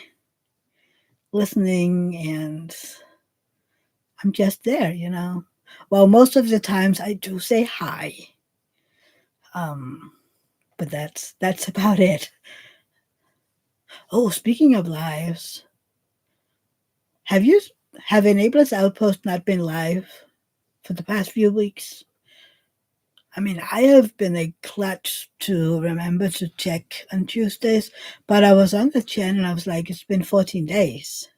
[SPEAKER 1] listening, and I'm just there. Well, most of the times I do say hi. Um, but that's about it. Oh, speaking of lives, have you have Enabler's Outpost not been live for the past few weeks? I mean, I have been a klutz to remember to check on Tuesdays, but I was on the channel. I was like, it's been 14 days.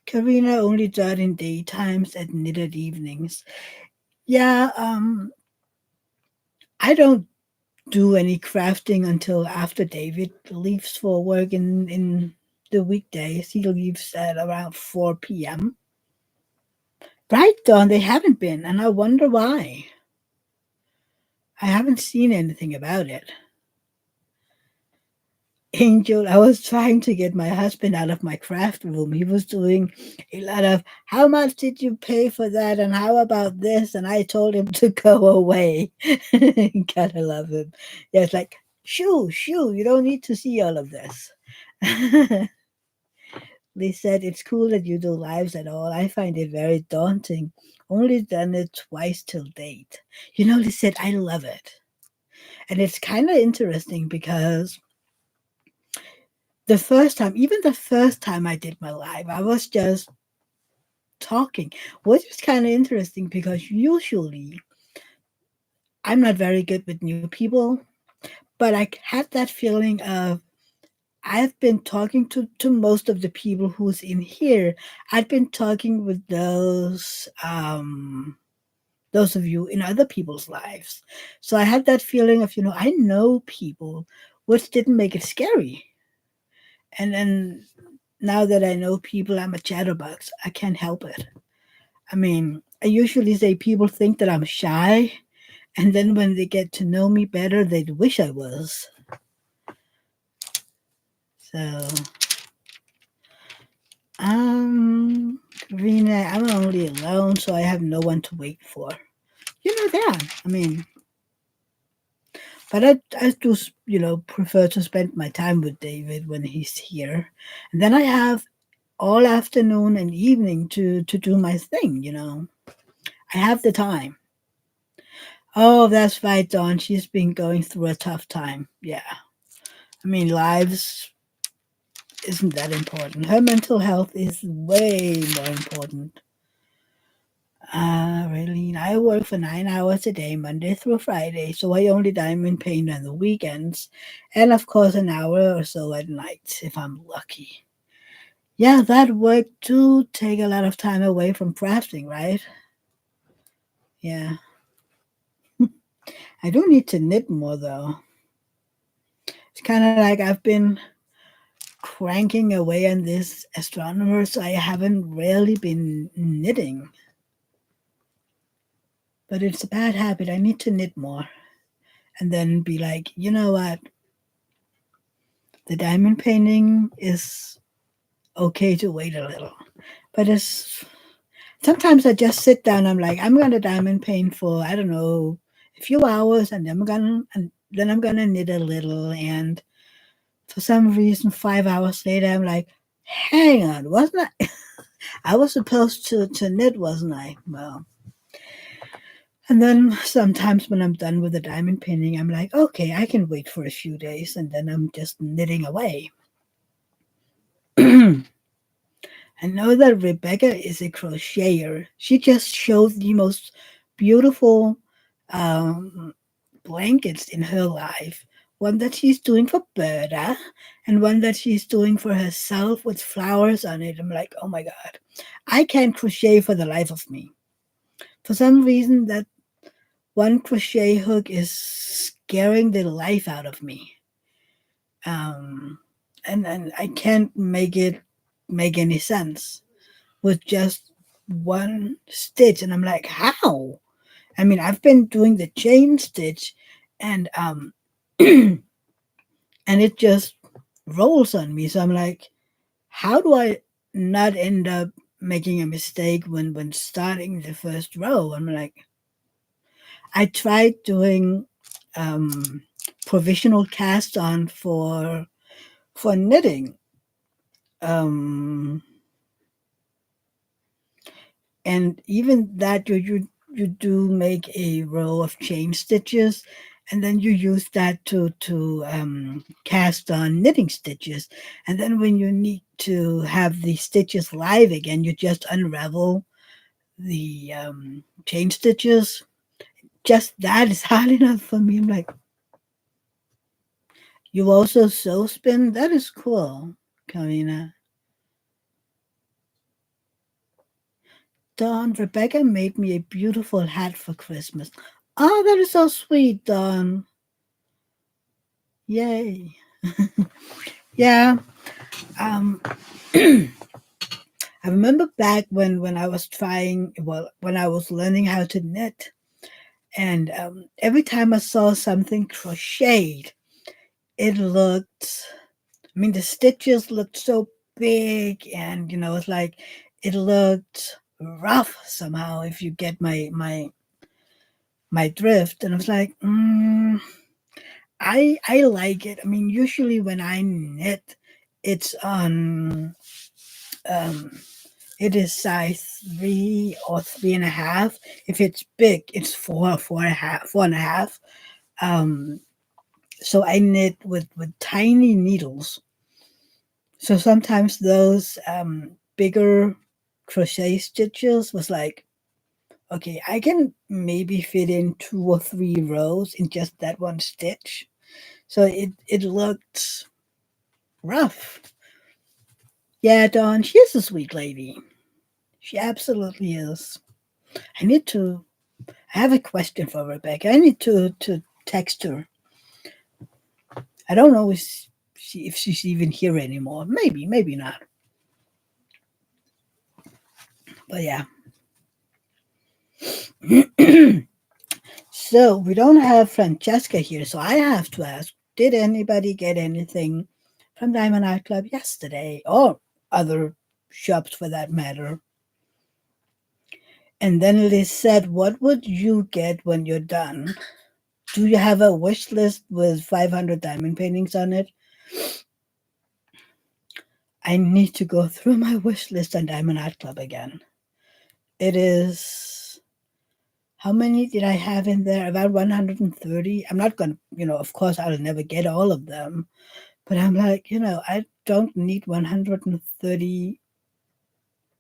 [SPEAKER 1] Karina only died in daytimes at knitted evenings. Yeah, I don't do any crafting until after David leaves for work in the weekdays. He leaves at around 4 p.m. Right, Dawn, they haven't been, and I wonder why. I haven't seen anything about it. Angel, I was trying to get my husband out of my craft room. He was doing a lot of, how much did you pay for that? And how about this? And I told him to go away. Gotta love him. Yeah, it's like, shoo, shoo, you don't need to see all of this. They said, it's cool that you do lives at all. I find it very daunting. Only done it twice till date. They said, I love it. And it's kind of interesting because even the first time I did my live, I was just talking, which is kind of interesting because usually I'm not very good with new people, but I had that feeling of I've been talking to most of the people who's in here. I've been talking with those of you in other people's lives. So I had that feeling of, I know people, which didn't make it scary. And then now that I know people, I'm a chatterbox. I can't help it. I mean, I usually say people think that I'm shy, and then when they get to know me better, they'd wish I was. So, um, Rena, I'm only alone, so I have no one to wait for. You know that. I mean, but I do, prefer to spend my time with David when he's here. And then I have all afternoon and evening to do my thing. I have the time. Oh, that's right, Dawn. She's been going through a tough time. Yeah. I mean, lives isn't that important. Her mental health is way more important. Really, I work for 9 hours a day, Monday through Friday, so I only diamond paint on the weekends, and of course, an hour or so at night if I'm lucky. Yeah, that work do take a lot of time away from crafting, right? Yeah. I do need to knit more though. It's kind of like I've been cranking away on this astronomer, so I haven't really been knitting. But it's a bad habit. I need to knit more. And then be like, you know what? The diamond painting is okay to wait a little. But it's sometimes I just sit down, I'm like, I'm gonna diamond paint for, I don't know, a few hours, and then I'm gonna knit a little, and for some reason 5 hours later I'm like, hang on, wasn't I I was supposed to knit, wasn't I? Well, and then sometimes when I'm done with the diamond painting, I'm like, okay, I can wait for a few days, and then I'm just knitting away. I know that Rebecca is a crocheter. She just showed the most beautiful um, blankets in her life. One that she's doing for Berta, and one that she's doing for herself with flowers on it. I'm like, oh my God, I can't crochet for the life of me. For some reason, that one crochet hook is scaring the life out of me. Um, and I can't make it make any sense with just one stitch. And I'm like, how? I mean, I've been doing the chain stitch, and and it just rolls on me. So I'm like, how do I not end up making a mistake when starting the first row? I'm like, I tried doing um, provisional cast on for knitting, um, and even that you do make a row of chain stitches, and then you use that to cast on knitting stitches, and then when you need to have the stitches live again, you just unravel the chain stitches. Just that is hard enough for me. I'm like, you also sew spin? That is cool, Karina. Dawn, Rebecca made me a beautiful hat for Christmas. Oh, that is so sweet, Dawn. Yay. Yeah. Um, I remember back when I was when I was learning how to knit, and every time I saw something crocheted, it looked. I mean, the stitches looked so big, and it's like it looked rough somehow. If you get my drift, and I was like, I like it. I mean, usually when I knit, it's on um, it is size 3 or 3.5. If it's big, it's 4, 4.5, 4.5. Um, so I knit with tiny needles. So sometimes those bigger crochet stitches was like, okay, I can maybe fit in 2 or 3 rows in just that one stitch. So it looked rough. Yeah, Dawn, she is a sweet lady. She absolutely is. I need to. I have a question for Rebecca. I need to text her. I don't know if she's even here anymore. Maybe, maybe not. But yeah. So we don't have Francesca here, so I have to ask: did anybody get anything from Diamond Art Club yesterday, or other shops for that matter? And then Liz said, "What would you get when you're done? Do you have a wish list with 500 diamond paintings on it?" I need to go through my wish list on Diamond Art Club again. It is, how many did I have in there? About 130. I'm not going to, of course, I'll never get all of them. But I'm like, I don't need 130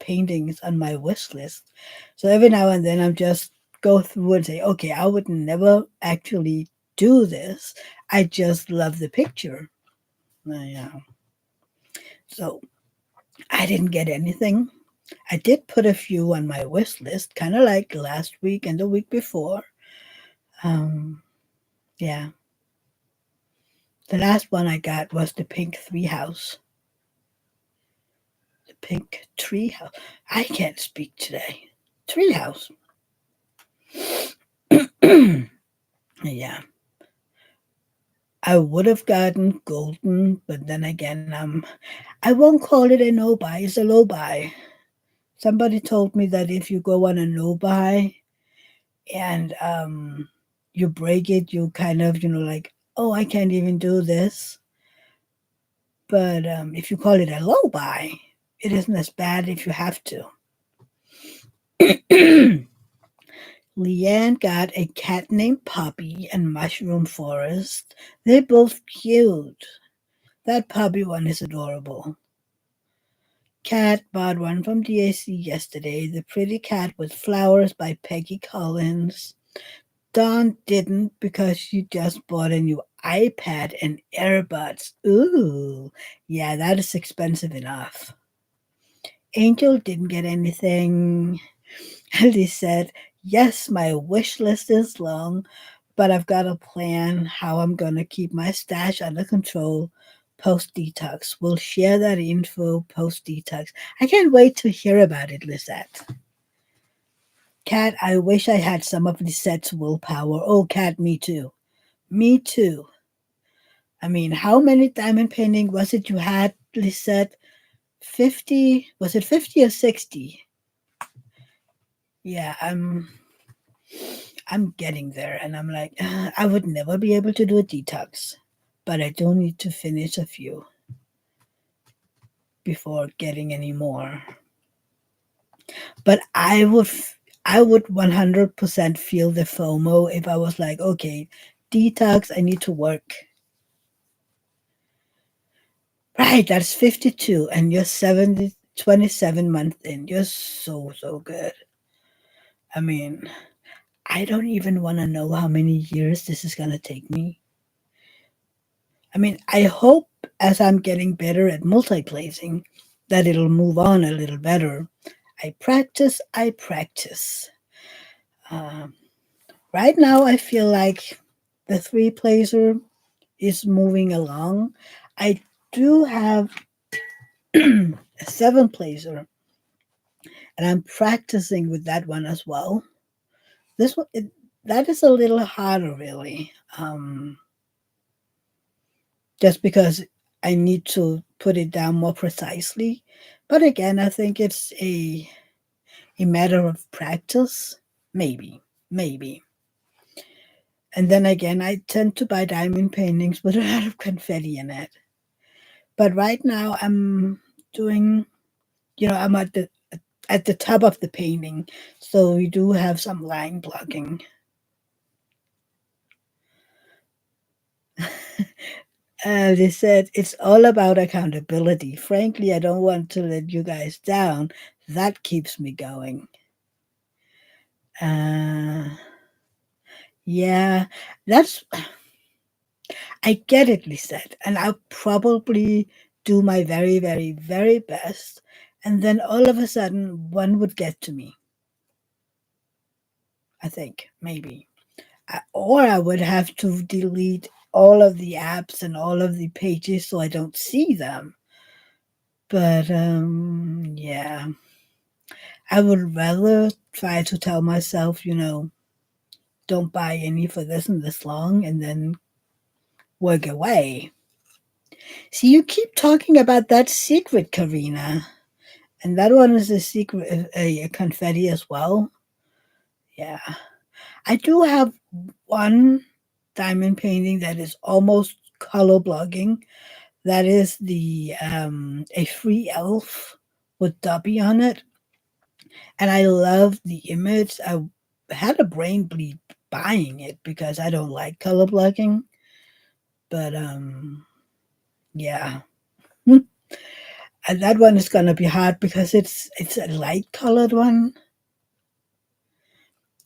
[SPEAKER 1] paintings on my wish list. So every now and then I'm just go through and say, okay, I would never actually do this. I just love the picture. Yeah. So I didn't get anything. I did put a few on my wish list, kind of like last week and the week before. Um, yeah. The last one I got was the pink tree house. The pink tree house. I can't speak today. Tree house. Yeah. I would have gotten golden, but then again, I won't call it a no buy. It's a low buy. Somebody told me that if you go on a no buy and you break it, you kind of, like, oh, I can't even do this. But if you call it a low buy, it isn't as bad if you have to. Leanne got a cat named Poppy and Mushroom Forest. They're both cute. That puppy one is adorable. Cat bought one from DAC yesterday. The Pretty Cat with Flowers by Peggy Collins. Dawn didn't because she just bought a new iPad and earbuds. Ooh, yeah, that is expensive enough. Angel didn't get anything. Ellie said, yes, my wish list is long, but I've got a plan how I'm going to keep my stash under control post detox. We'll share that info post detox. I can't wait to hear about it, Lisette. Kat, I wish I had some of Lisette's willpower. Oh, Kat, me too. Me too. I mean, how many diamond painting was it you had, Lisette? 50? Was it 50 or 60? Yeah, I'm getting there, and I'm like, I would never be able to do a detox, but I do need to finish a few before getting any more. But I would 100% feel the FOMO if I was like, okay, detox, I need to work. Right, that's 52, and you're 27 months in. You're so good. I mean, I don't even want to know how many years this is going to take me. I mean, I hope as I'm getting better at multiplacing that it'll move on a little better. I practice, I practice. Um, right now, I feel like the three placer is moving along. I do have a seven placer, and I'm practicing with that one as well. This one, that is a little harder, really, just because I need to put it down more precisely. But again, I think it's a matter of practice, maybe, maybe. And then again, I tend to buy diamond paintings with a lot of confetti in it. But right now, I'm doing, I'm at the top of the painting, so we do have some line blocking. They said it's all about accountability. Frankly, I don't want to let you guys down. That keeps me going. Uh, yeah, that's I get it, Lisette, and I'll probably do my very, very, very best, and then all of a sudden one would get to me. I think maybe, or I would have to delete all of the apps and all of the pages so I don't see them. But yeah, I would rather try to tell myself, don't buy any for this and this long, and then work away. See, you keep talking about that secret, Karina. And that one is a secret, a confetti as well. Yeah. I do have one diamond painting that is almost color blocking. That is the a free elf with Dobby on it. And I love the image. I had a brain bleed buying it because I don't like color blocking. But yeah. And that one is gonna be hard because it's a light colored one,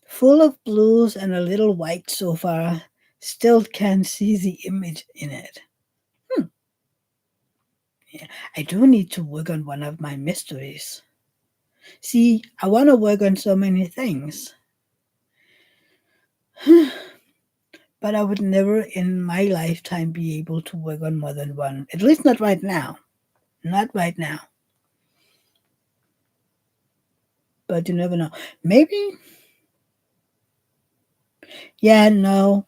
[SPEAKER 1] full of blues and a little white so far. Still can't see the image in it. Hmm. Yeah, I do need to work on one of my mysteries. See, I want to work on so many things, but I would never in my lifetime be able to work on more than one. At least not right now. Not right now. But you never know. Maybe, yeah, no.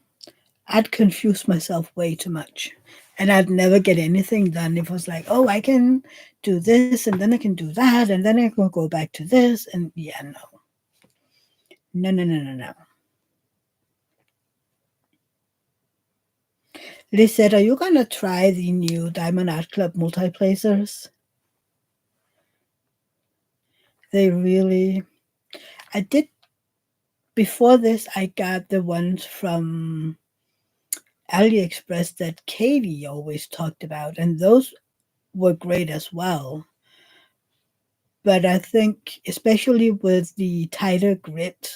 [SPEAKER 1] I'd confuse myself way too much. And I'd never get anything done if it was like, oh, I can do this and then I can do that and then I can go back to this. And yeah, no. No, no, no, no, no. They said, are you going to try the new Diamond Art Club multiplacers? They really. I did. Before this, I got the ones from AliExpress that Katie always talked about, and those were great as well. But I think, especially with the tighter grit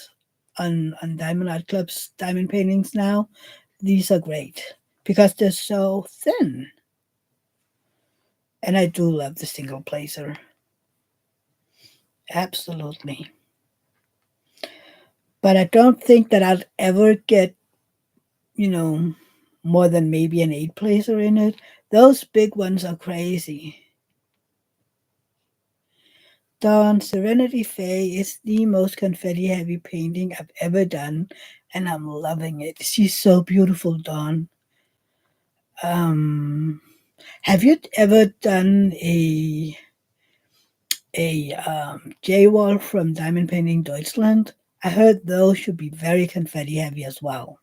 [SPEAKER 1] on Diamond Art Club's diamond paintings now, these are great because they're so thin. And I do love the single placer. Absolutely. But I don't think that I'll ever get, you know, more than maybe an eight placer in it. Those big ones are crazy. Dawn Serenity Faye is the most confetti heavy painting I've ever done, and I'm loving it. She's so beautiful, Dawn. Um, have you ever done a J wall from Diamond Painting Deutschland? I heard those should be very confetti heavy as well.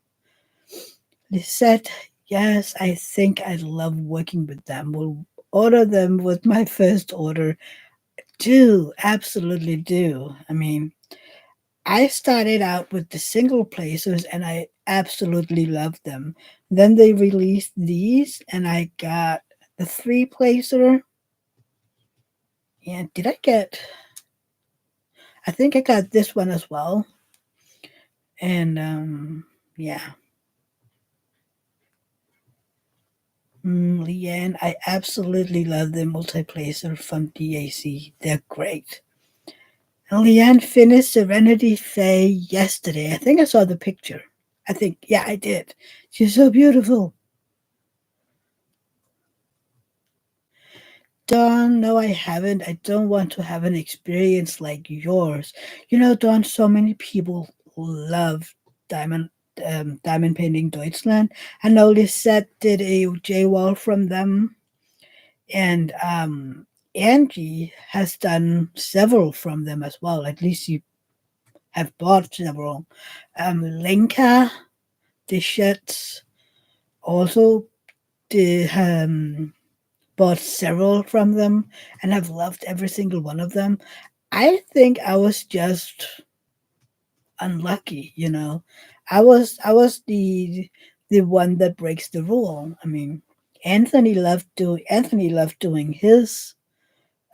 [SPEAKER 1] Lisette, yes, I think I love working with them. We'll order them with my first order. Do, absolutely do. I mean, I started out with the single placers and I absolutely loved them. Then they released these and I got the three placer. And did I get, I think I got this one as well. And yeah. Leanne, I absolutely love the multiplacer from DAC. They're great. And Leanne finished Serenity Faye yesterday. I think I saw the picture. I think, yeah, I did. She's so beautiful. Dawn, no, I haven't. I don't want to have an experience like yours. You know, Dawn, so many people love diamond diamond painting Deutschland. I know Lisette did a J wall from them, and Angie has done several from them as well. At least you have bought several. Lenka, the shirts, also did bought several from them and have loved every single one of them. I think I was just unlucky, you know. I was the one that breaks the rule. I mean, Anthony loved doing his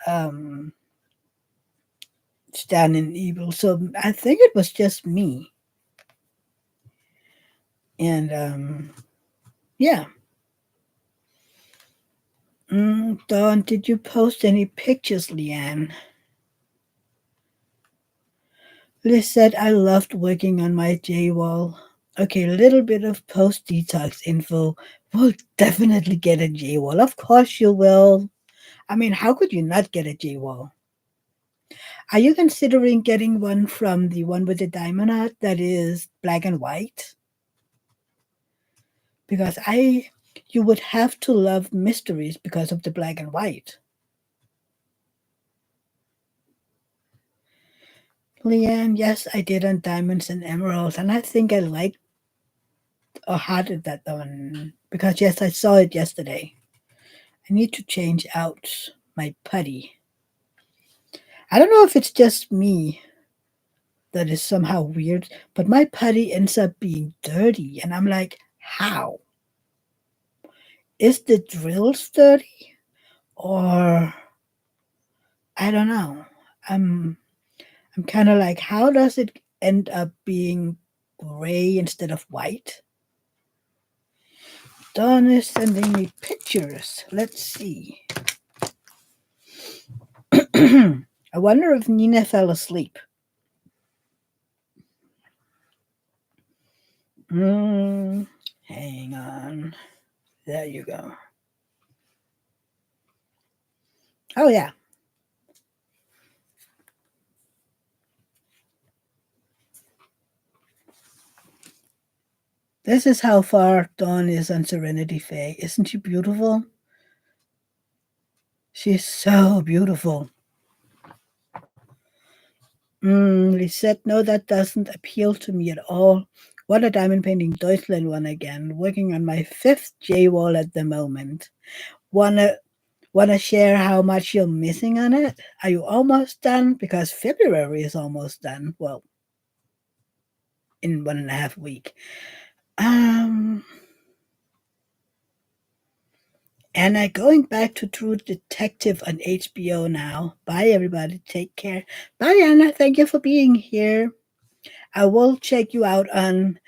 [SPEAKER 1] um stand in evil. So I think it was just me. And yeah. Dawn, did you post any pictures, Leanne? Liz said I loved working on my J wall. Okay, a little bit of post detox info. We'll definitely get a J wall. Of course you will. I mean, how could you not get a J wall? Are you considering getting one from the one with the diamond art that is black and white? Because you would have to love mysteries because of the black and white. Leanne, yes, I did on diamonds and emeralds, and I think I liked or hearted that one because yes, I saw it yesterday. I need to change out my putty. I don't know if it's just me that is somehow weird, but my putty ends up being dirty, and I'm like, how? Is the drill dirty? Or I don't know. I'm I'm kind of like, how does it end up being gray instead of white? Dawn is sending me pictures. Let's see. I wonder if Nina fell asleep. Mm, hang on. There you go. Oh, yeah. This is how far Dawn is on Serenity Faye. Isn't she beautiful? She's so beautiful. Lisette, no, that doesn't appeal to me at all. What a diamond painting Deutschland one again. Working on my fifth J wall at the moment. Wanna wanna share how much you're missing on it? Are you almost done? Because February is almost done. Well, in 1.5 weeks. Um Anna, going back to True Detective on HBO now. Bye, everybody. Take care. Bye, Anna. Thank you for being here. I will check you out on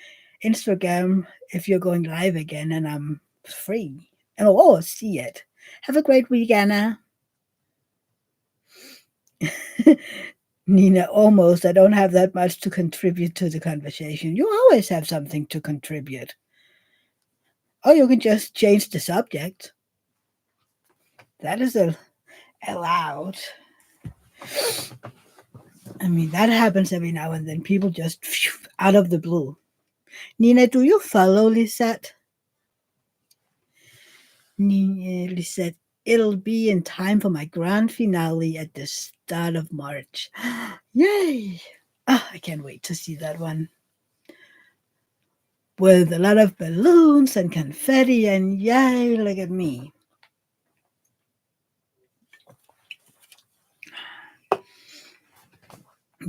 [SPEAKER 1] Instagram if you're going live again and I'm free. And I'll see it. Have a great week, Anna. Nina, almost. I don't have that much to contribute to the conversation. You always have something to contribute. Or you can just change the subject. That is allowed. I mean, that happens every now and then. People just out of the blue. Nina, do you follow Lisette? Lisette, it'll be in time for my grand finale at the start of March. Yay! Oh, I can't wait to see that one. With a lot of balloons and confetti, and yay, look at me.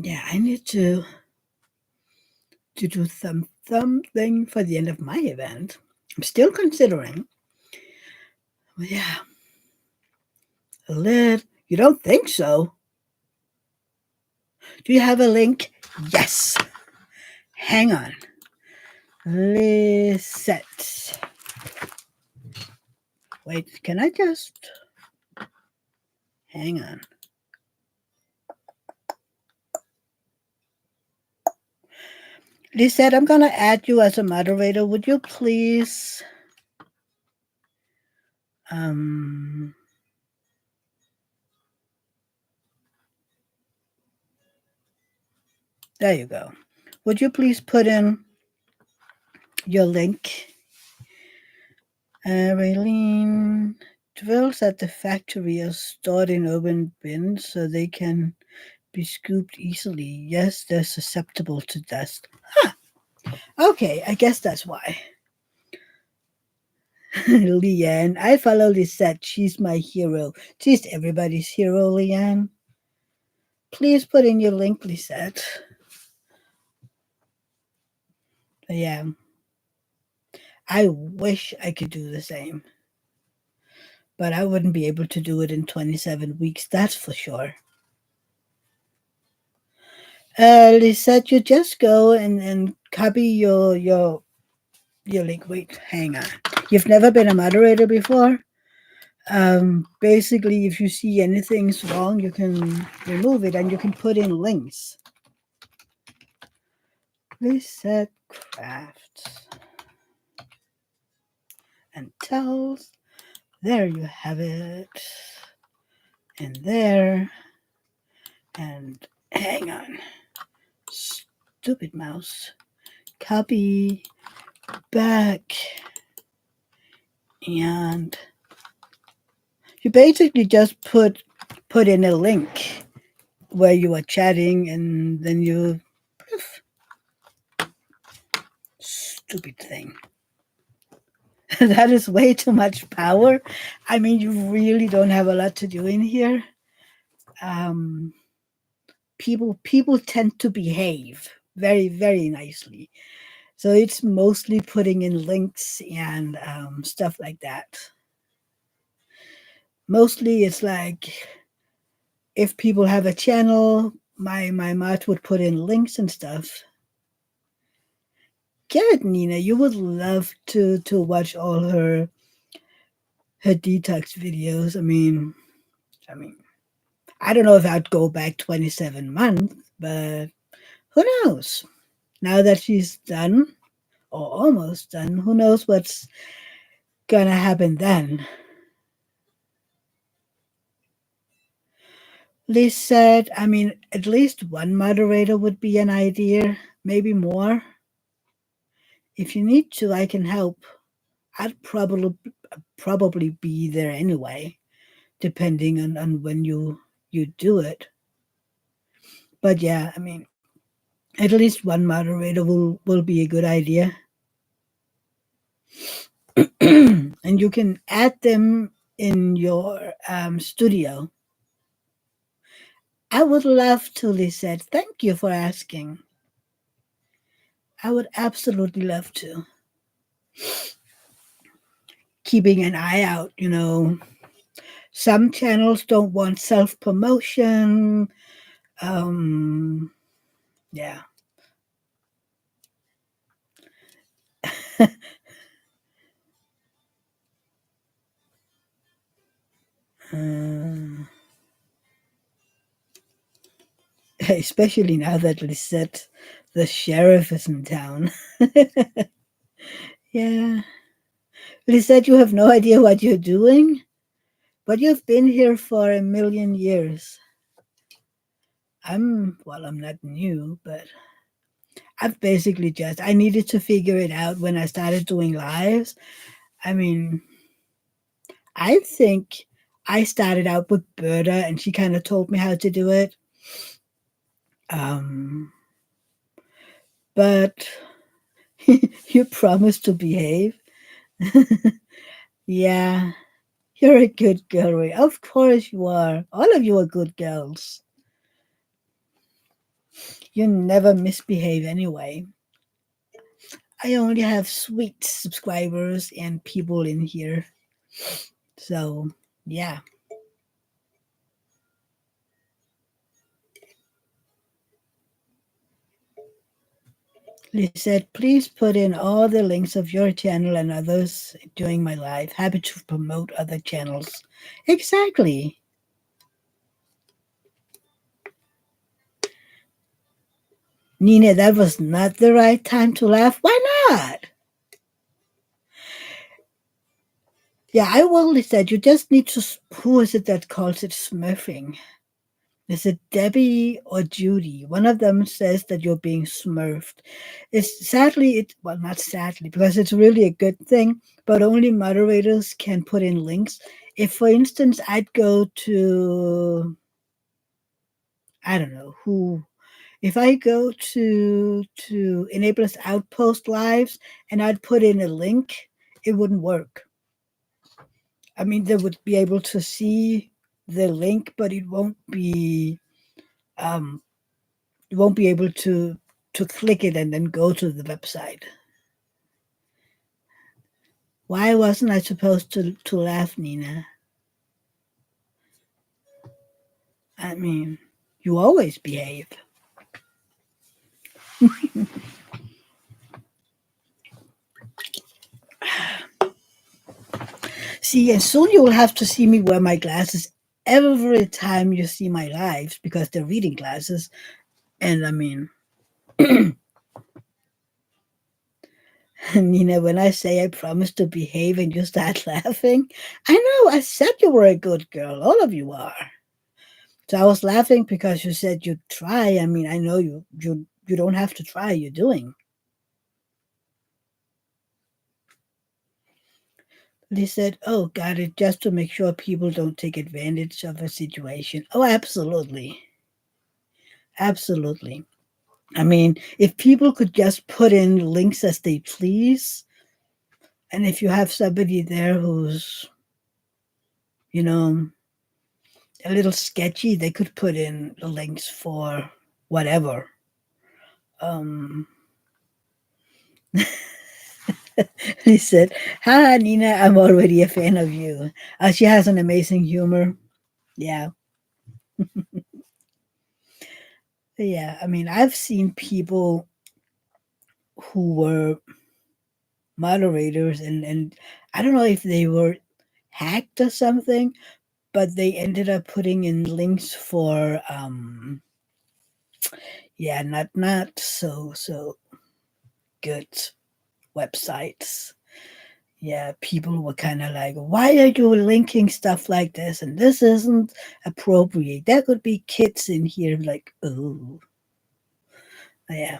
[SPEAKER 1] Yeah, I need to do something for the end of my event. I'm still considering. But yeah, a lid. You don't think so? Do you have a link? Yes. Hang on. Lisette. Wait, can I just hang on? Lisette, I'm going to add you as a moderator. Would you please? Um, there you go. Would you please put in your link? Raylene, drills at the factory are stored in open bins so they can be scooped easily. Yes, they're susceptible to dust. Huh. Okay, I guess that's why. Leanne, I follow Lisette. She's my hero. She's everybody's hero, Leanne. Please put in your link, Lisette. Yeah, I wish I could do the same, but I wouldn't be able to do it in 27 weeks, that's for sure. Lisette, you just go and copy your link. Wait, hang on. You've never been a moderator before? Basically, if you see anything's wrong, you can remove it and you can put in links. Lisette Crafts and tells. There you have it. And there. And hang on. Stupid mouse. Copy back. And you basically just put in a link where you are chatting and then you stupid thing. That is way too much power. I mean, you really don't have a lot to do in here. Um, people tend to behave very very nicely, so it's mostly putting in links and stuff like that. Mostly, it's like if people have a channel, my mod would put in links and stuff. Garrett Nina, you would love to watch all her detox videos. I mean, I don't know if I'd go back 27 months, but who knows? Now that she's done, or almost done, who knows what's gonna happen then? Liz said, at least one moderator would be an idea, maybe more. If you need to, I can help. I'd probably be there anyway, depending on when you do it. But yeah, at least one moderator will be a good idea. And you can add them in your studio. I would love to, Lisette. Thank you for asking. I would absolutely love to. Keeping an eye out. Some channels don't want self promotion. Um, yeah. Uh, especially now that Lisette, the sheriff, is in town. Yeah. Lisette, you have no idea what you're doing, but you've been here for a million years. I'm not new, but I needed to figure it out when I started doing lives. I mean, I think I started out with Berta and she kind of told me how to do it. Um, but you promised to behave. Yeah, you're a good girl, Ray. Of course you are. All of you are good girls. You never misbehave anyway. I only have sweet subscribers and people in here. So, yeah. He said, please put in all the links of your channel and others during my live. Happy to promote other channels. Exactly. Nina, that was not the right time to laugh. Why not? Yeah, I only said you just need to. Who is it that calls it smurfing? Is it Debbie or Judy? One of them says that you're being smurfed. It's sadly, well, not sadly, because it's really a good thing, but only moderators can put in links. If, for instance, I'd go to, I don't know who, if I go to Enablers Outpost Lives and I'd put in a link, it wouldn't work. I mean, they would be able to see the link, but it won't be um, you won't be able to click it and then go to the website. Why wasn't I supposed to laugh, Nina? I mean, you always behave. See, and soon you will have to see me wear my glasses every time you see my lives because they're reading glasses. And I mean, Nina, when I say I promise to behave and you start laughing, I know I said you were a good girl. All of you are. So I was laughing because you said you'd try. I mean, I know you don't have to try. You're doing. They said, "Oh, got it, just to make sure people don't take advantage of a situation." Oh, absolutely, absolutely. I mean, if people could just put in links as they please, and if you have somebody there who's, you know, a little sketchy, they could put in the links for whatever. Um, he said, "Hi, Nina, I'm already a fan of you." She has an amazing humor. Yeah, yeah. I mean, I've seen people who were moderators, and I don't know if they were hacked or something, but they ended up putting in links for yeah, not so good websites. Yeah, people were kind of like, why are you linking stuff like this? And this isn't appropriate. There could be kids in here. Like, oh, yeah.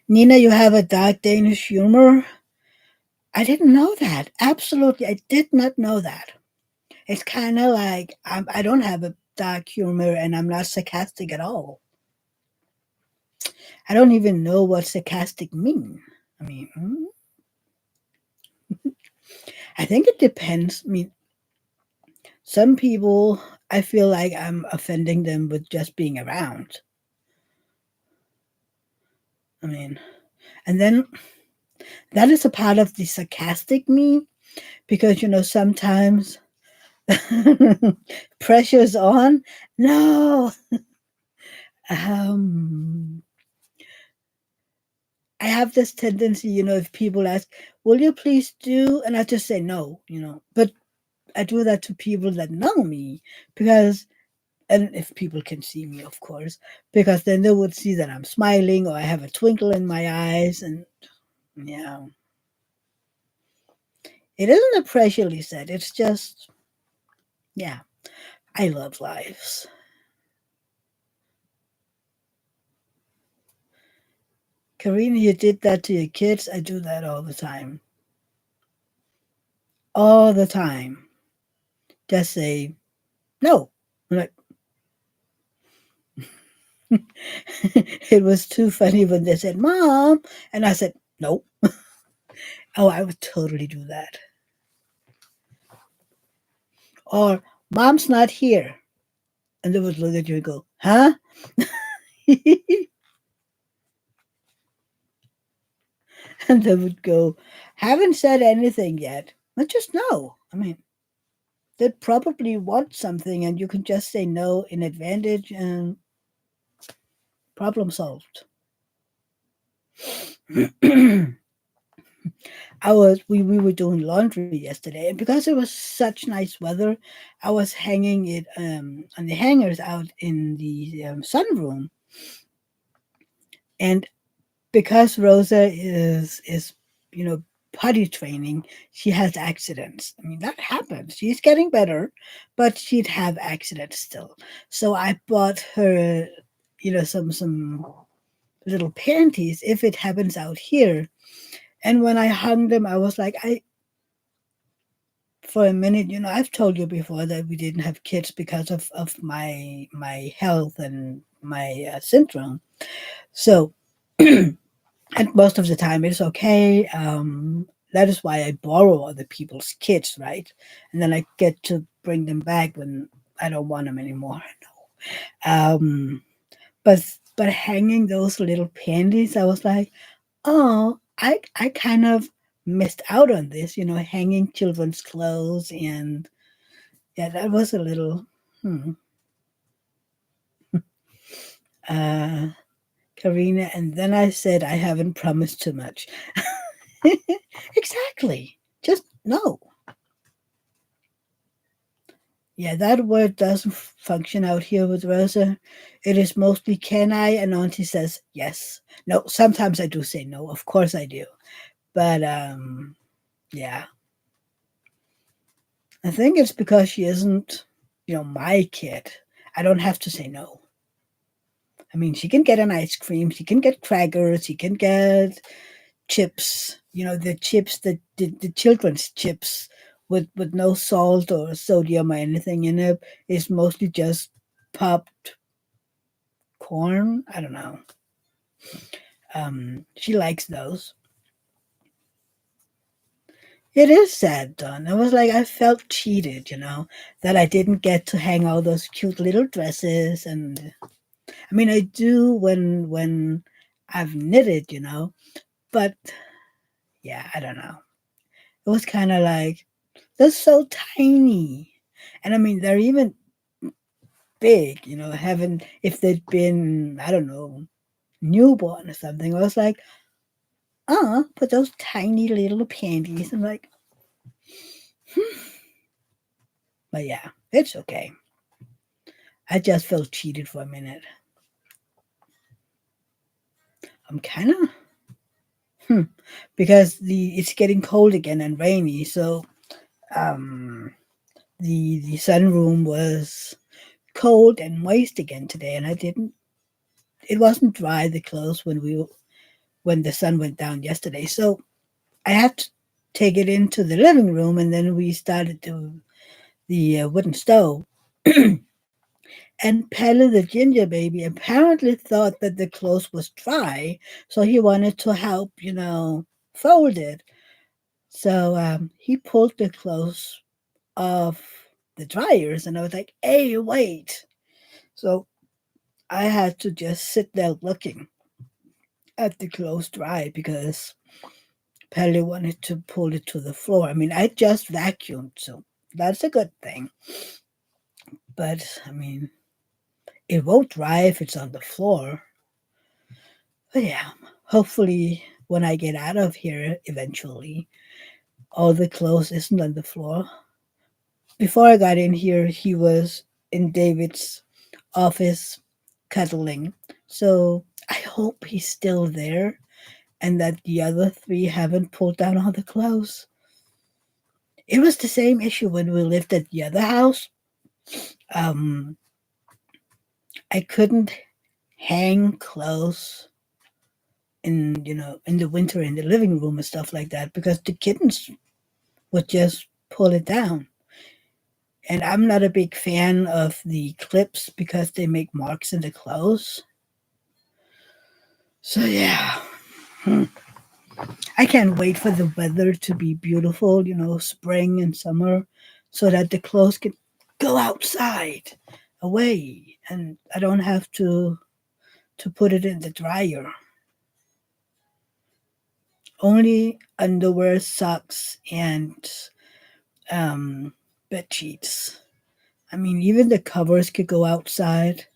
[SPEAKER 1] Nina, you have a dark Danish humor? I didn't know that. Absolutely. I did not know that. It's kind of like I don't have a dark humor and I'm not sarcastic at all. I don't even know what sarcastic mean. I mean, I think it depends. I mean, some people, I feel like I'm offending them with just being around. I mean, and then that is a part of the sarcastic me because, sometimes pressure's on. No, um, I have this tendency, if people ask, will you please do? And I just say no, but I do that to people that know me because, and if people can see me, of course, because then they would see that I'm smiling or I have a twinkle in my eyes. And yeah, it isn't a pressure, Lisette. It's just, yeah, I love lives. Karina, you did that to your kids. I do that all the time. All the time. Just say no. I'm like, it was too funny when they said, Mom. And I said, no. Oh, I would totally do that. Or, Mom's not here. And they would look at you and go, huh? And they would go, haven't said anything yet. But just no. I mean, they'd probably want something and you can just say no in advantage and problem solved. We were doing laundry yesterday, and because it was such nice weather, I was hanging it on the hangers out in the sunroom. And because Rosa is you know potty training, she has accidents. I mean that happens. She's getting better, but she'd have accidents still. So I bought her, some little panties if it happens out here. And when I hung them, I was like, I for a minute, I've told you before that we didn't have kids because of my health and my syndrome. So, and most of the time it's okay. That is why I borrow other people's kids, right? And then I get to bring them back when I don't want them anymore. Um, but but hanging those little panties, I was like, oh, I kind of missed out on this, hanging children's clothes. And yeah, that was a little, hmm, uh, Karina. And then I said, I haven't promised too much. Exactly. Just no. Yeah, that word doesn't function out here with Rosa. It is mostly can I, and Auntie says yes. No, sometimes I do say no. Of course I do. But yeah, I think it's because she isn't, my kid. I don't have to say no. I mean, she can get an ice cream, she can get crackers, she can get chips. The chips the children's chips with no salt or sodium or anything in it is mostly just popped corn. I don't know. She likes those. It is sad, Don. I was like, I felt cheated, that I didn't get to hang all those cute little dresses. And I mean, I do when I've knitted, but yeah, I don't know. It was kind of like they're so tiny, and I mean they're even big, haven't if they'd been, I don't know, newborn or something. I was like, but those tiny little panties. I'm like, but yeah, it's okay. I just felt cheated for a minute. I'm kind of hmm, because the it's getting cold again and rainy, so um the sunroom was cold and moist again today, and I didn't. It wasn't dry the clothes when the sun went down yesterday, so I had to take it into the living room, and then we started the wooden stove. And Pelle, the ginger baby, apparently thought that the clothes was dry, so he wanted to help, fold it. So he pulled the clothes off the dryers, and I was like, "Hey, wait!" So I had to just sit there looking at the clothes dry because Pelle wanted to pull it to the floor. I mean, I just vacuumed, so that's a good thing. But I mean, it won't dry if it's on the floor. But yeah, hopefully when I get out of here eventually, all the clothes isn't on the floor. Before I got in here, he was in David's office cuddling. So I hope he's still there and that the other three haven't pulled down all the clothes. It was the same issue when we lived at the other house. Um, I couldn't hang clothes in the winter in the living room and stuff like that because the kittens would just pull it down. And I'm not a big fan of the clips because they make marks in the clothes. So yeah, hmm. I can't wait for the weather to be beautiful, spring and summer, so that the clothes can go outside away and I don't have to put it in the dryer. Only underwear, socks, and um, bed sheets. I mean, even the covers could go outside.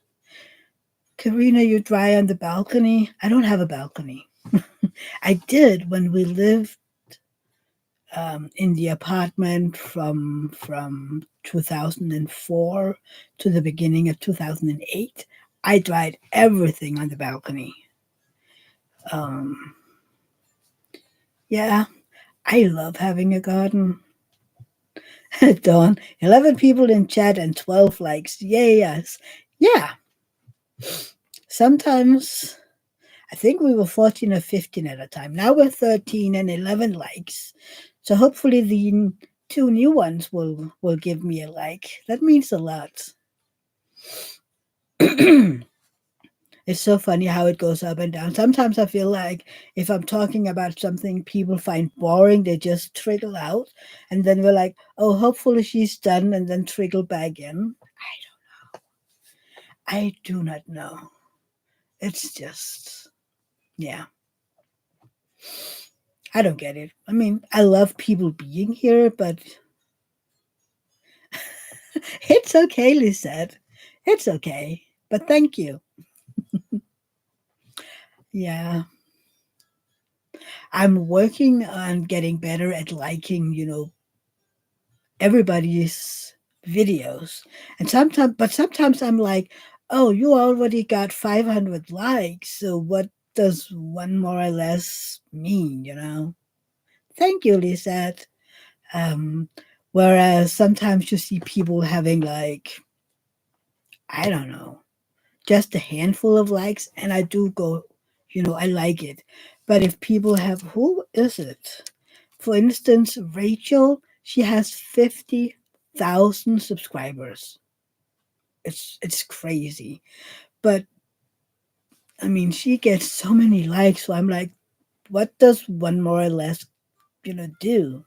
[SPEAKER 1] Karina, you dry on the balcony? I don't have a balcony. I did when we lived in the apartment from 2004 to the beginning of 2008. I dried everything on the balcony. Um, yeah, I love having a garden. Dawn, 11 people in chat and 12 likes. Yay, yes. Yeah, sometimes I think we were 14 or 15 at a time. Now we're 13 and 11 likes. So hopefully the two new ones will give me a like. That means a lot. It's so funny how it goes up and down. Sometimes I feel like if I'm talking about something people find boring, they just trickle out. And then we're like, oh, hopefully she's done, and then trickle back in. I do not know. It's just, yeah, I don't get it. I mean, I love people being here, but it's okay, Lisette. It's okay. But thank you. Yeah. I'm working on getting better at liking, everybody's videos. And sometimes I'm like, oh, you already got 500 likes. So what does one more or less mean? Thank you, Lisette. Um, whereas sometimes you see people having like, I don't know, just a handful of likes, and I do go, I like it. But if people have, who is it? For instance, Rachel, she has 50,000 subscribers. It's crazy. But I mean, she gets so many likes, so I'm like, what does one more or less, do?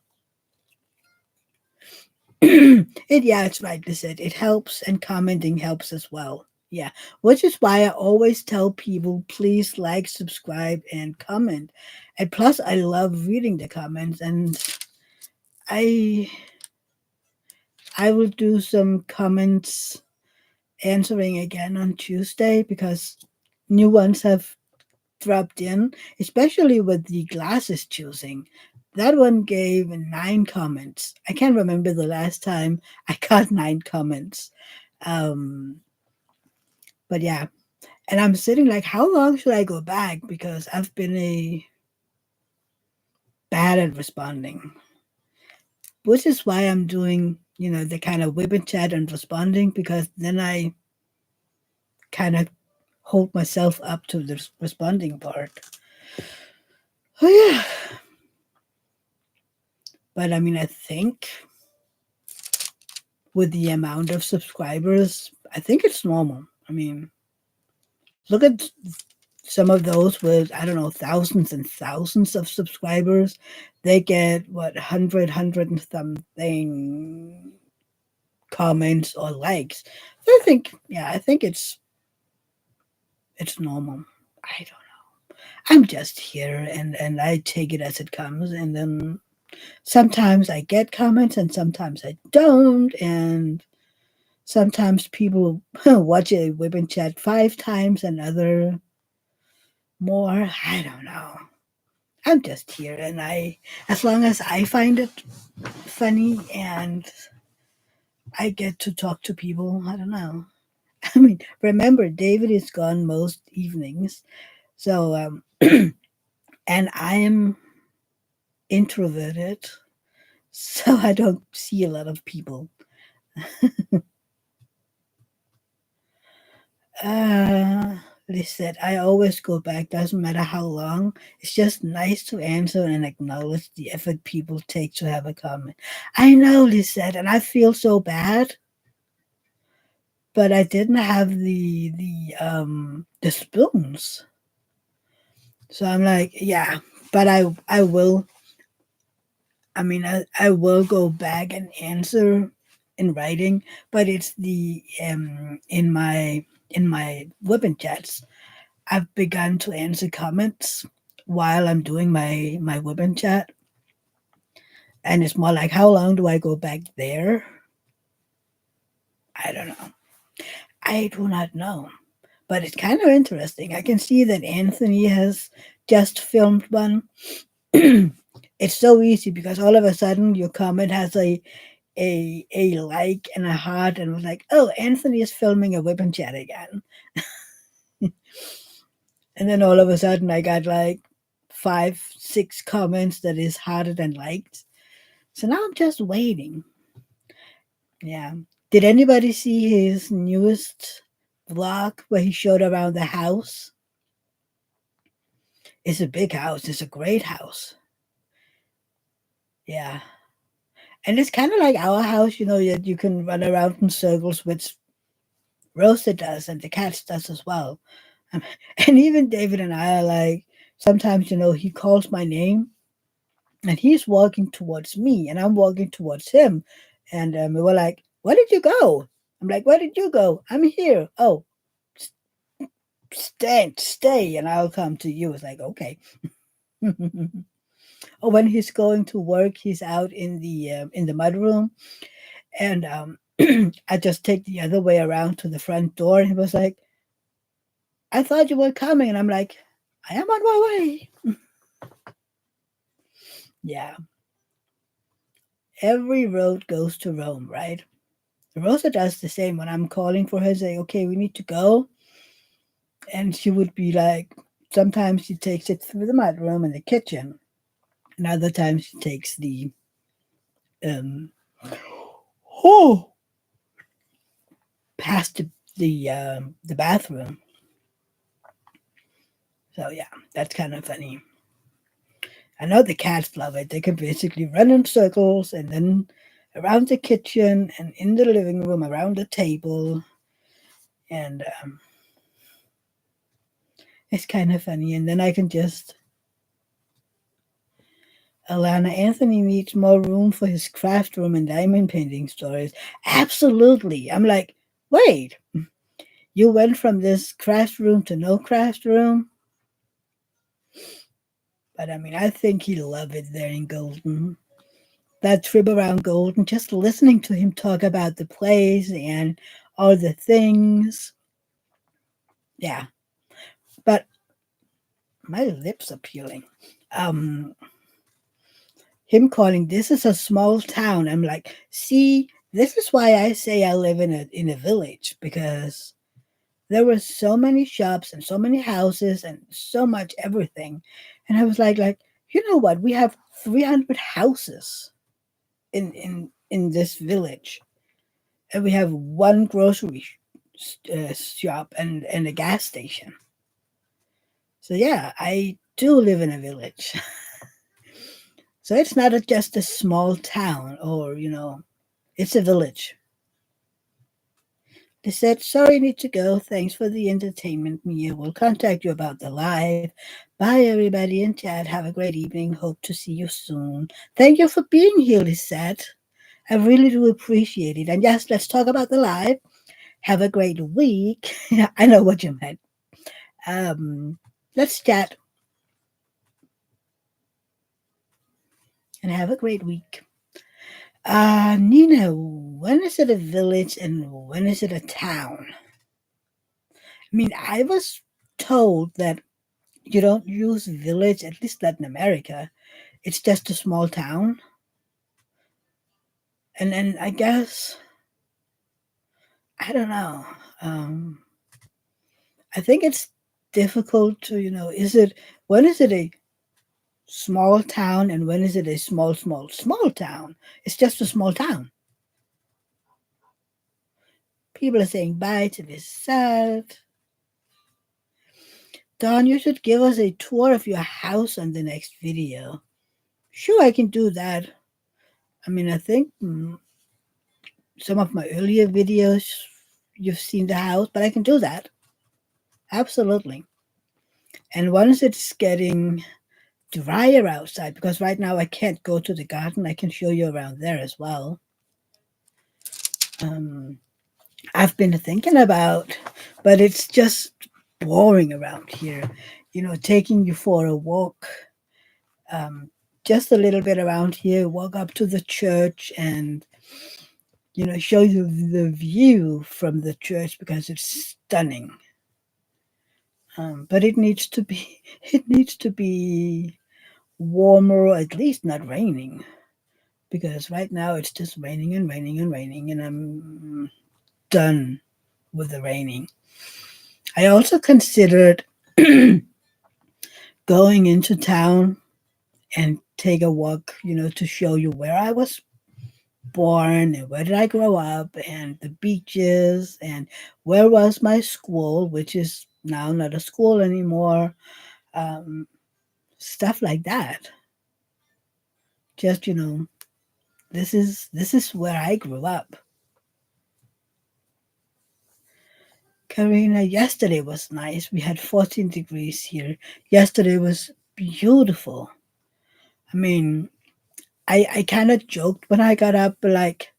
[SPEAKER 1] Yeah, it's right, they said. It helps, and commenting helps as well. Yeah, which is why I always tell people, please like, subscribe, and comment. And plus, I love reading the comments, and I I will do some comments answering again on Tuesday because new ones have dropped in, especially with the glasses choosing. That one gave 9 comments. I can't remember the last time I got 9 comments. Um, but yeah, and I'm sitting like, how long should I go back? Because I've been a bad at responding, which is why I'm doing, the kind of whip and chat and responding because then I kind of hold myself up to the responding part. Oh yeah, but I mean, I think with the amount of subscribers, I think it's normal. I mean, look at some of those with, I don't know, thousands and thousands of subscribers. They get what, 100 and something comments or likes. So I think it's normal. I don't know. I'm just here and I take it as it comes, and then sometimes I get comments and sometimes I don't, and sometimes people watch a women chat 5 times and other more. I don't know. I'm just here, and as long as I find it funny and I get to talk to people, I don't know. I mean, remember, David is gone most evenings, so and I'm introverted, so I don't see a lot of people. Uh, they said, I always go back, doesn't matter how long. It's just nice to answer and acknowledge the effort people take to have a comment. I know, Lisette, and I feel so bad, but I didn't have the spoons. So I'm like, yeah, but I will. I mean, I will go back and answer in writing, but it's the in my weapon chats. I've begun to answer comments while I'm doing my weapon chat, and it's more like, how long do I go back there? I don't know. I do not know, but it's kind of interesting. I can see that Anthony has just filmed one. It's so easy because all of a sudden your comment has a like and a heart, and was like, oh, Anthony is filming a weapon chat again. And then all of a sudden I got like 5, 6 comments that is hearted and liked. So now I'm just waiting. Yeah. Did anybody see his newest vlog where he showed around the house? It's a big house. It's a great house. Yeah. And it's kind of like our house, that you can run around in circles, which Rosa does and the cats does as well. Um, And even David and I are like, sometimes, he calls my name and he's walking towards me and I'm walking towards him. And we were like, where did you go? I'm like, where did you go? I'm here. Oh, stay, and I'll come to you. It's like, okay. Or when he's going to work, he's out in the mudroom, and I just take the other way around to the front door, and he was like, "I thought you were coming," and I'm like, "I am on my way." Yeah, every road goes to Rome, right? Rosa does the same when I'm calling for her, say, "Okay, we need to go," and she would be like, sometimes she takes it through the mudroom and the kitchen, and other times she takes um, oh, past the bathroom. So yeah, that's kind of funny. I know the cats love it. They can basically run in circles and then around the kitchen and in the living room, around the table, and it's kind of funny. And then I can just Alana Anthony needs more room for his craft room and diamond painting stories. Absolutely. I'm like, wait, you went from this craft room to no craft room? But I mean, I think he loved it there in Golden. That trip around Golden, just listening to him talk about the place and all the things. Yeah, but my lips are peeling. Um, him calling this is a small town. I'm like, see, this is why I say I live in a village, because there were so many shops and so many houses and so much everything, and I was like, you know what? We have 300 houses in this village, and we have one grocery shop and a gas station. So yeah, I do live in a village. So it's not just a small town, or it's a village. They said, sorry, need to go. Thanks for the entertainment, Mia. We'll contact you about the live. Bye, everybody in chat. Have a great evening. Hope to see you soon. Thank you for being here, Lisette. I really do appreciate it. And yes, let's talk about the live. Have a great week. I know what you meant. Um, let's chat and have a great week. Nina, when is it a village and when is it a town? I mean, I was told that you don't use village, at least Latin America. It's just a small town. And I guess, I don't know. Um, I think it's difficult to, when is it a small town and when is it a small town? It's just a small town. People are saying bye to this sad. Don, you should give us a tour of your house on the next video. Sure, I can do that. I mean, I think some of my earlier videos you've seen the house, but I can do that. Absolutely. And once it's getting drier outside, because right now I can't go to the garden, I can show you around there as well. Um, I've been thinking about, but it's just boring around here. Taking you for a walk, um, just a little bit around here, walk up to the church and, show you the view from the church because it's stunning. But it needs to be it needs to be warmer, or at least not raining, because right now it's just raining and raining and raining, and I'm done with the raining. I also considered going into town and take a walk, to show you where I was born and where did I grow up and the beaches and where was my school, which is now not a school anymore. Um, Stuff like that. Just, this is where I grew up. Karina, yesterday was nice. We had 14 degrees here. Yesterday was beautiful. I mean, I kind of joked when I got up, like,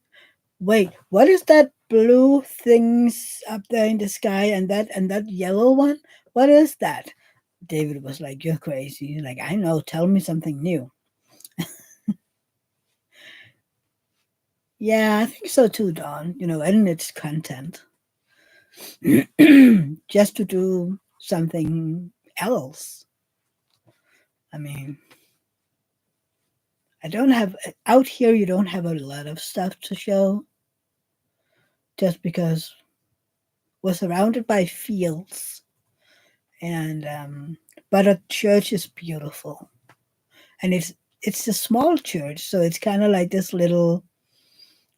[SPEAKER 1] wait, what is that blue things up there in the sky and that yellow one? What is that? David was like, "You're crazy." He's like, "I know. Tell me something new." Yeah, I think so too, Don. And its content, just to do something else. I mean, I don't have out here. You don't have a lot of stuff to show, just because we're surrounded by fields, and but a church is beautiful, and it's a small church, so it's kind of like this little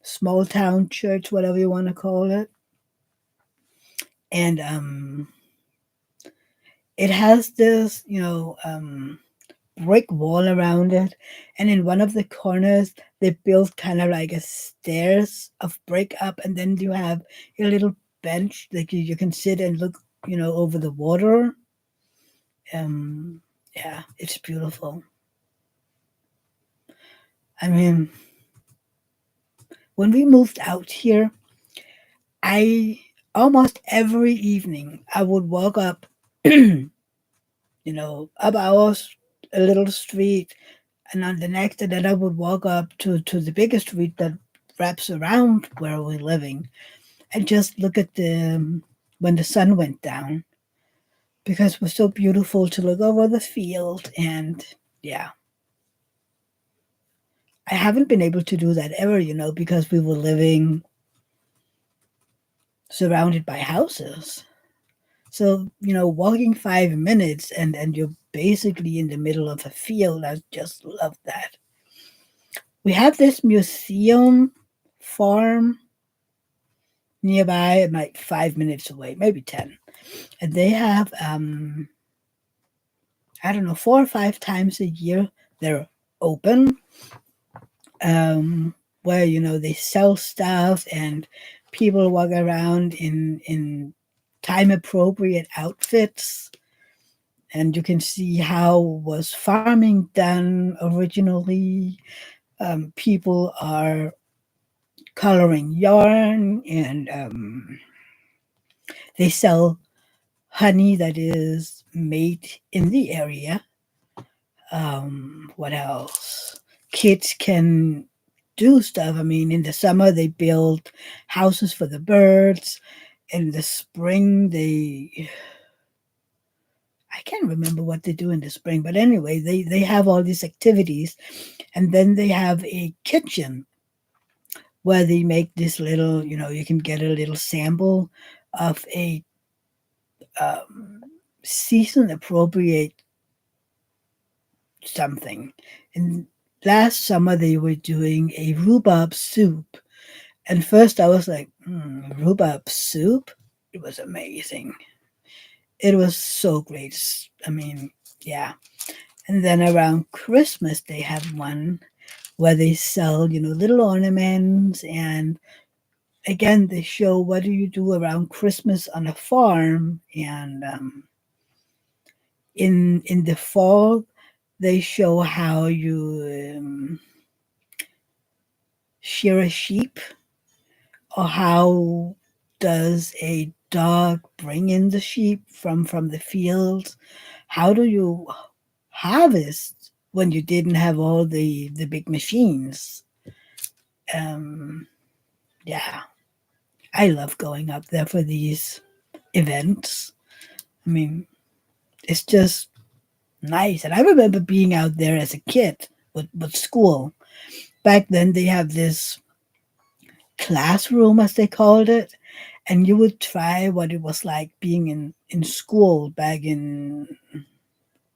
[SPEAKER 1] small town church, whatever you want to call it, and it has this brick wall around it, and in one of the corners they built kind of like a stairs of brick up, and then you have a little bench like you can sit and look over the water. um yeah, it's beautiful. I mean, when we moved out here, I almost every evening I would walk up, up a little street, and on the next, and then I would walk up to the bigger street that wraps around where we're living, and just look at the when the sun went down, because it was so beautiful to look over the field. And yeah, I haven't been able to do that ever, because we were living surrounded by houses. So, walking 5 minutes and you're basically in the middle of a field. I just love that. We have this museum farm nearby, like 5 minutes away, maybe 10. And they have, I don't know, 4 or 5 times a year they're open, where, they sell stuff and people walk around in time appropriate outfits, and you can see how was farming done originally. People are coloring yarn, and they sell honey that is made in the area. What else? Kids can do stuff. I mean, in the summer they build houses for the birds. In the spring they I can't remember what they do in the spring, but anyway, they have all these activities, and then they have a kitchen where they make this little, you can get a little sample of a um, season appropriate something. And last summer they were doing a rhubarb soup, and first I was like, rhubarb soup. It was amazing. It was so great. I mean, yeah. And then around Christmas, they have one where they sell, little ornaments. And again, they show what do you do around Christmas on a farm. And in the fall, they show how you shear a sheep, or how does a dog bring in the sheep from the field. How do you harvest when you didn't have all the big machines? um yeah, I love going up there for these events. I mean, It's just nice. And I remember being out there as a kid with school. Back then, they have this classroom, as they called it, and you would try what it was like being in school back in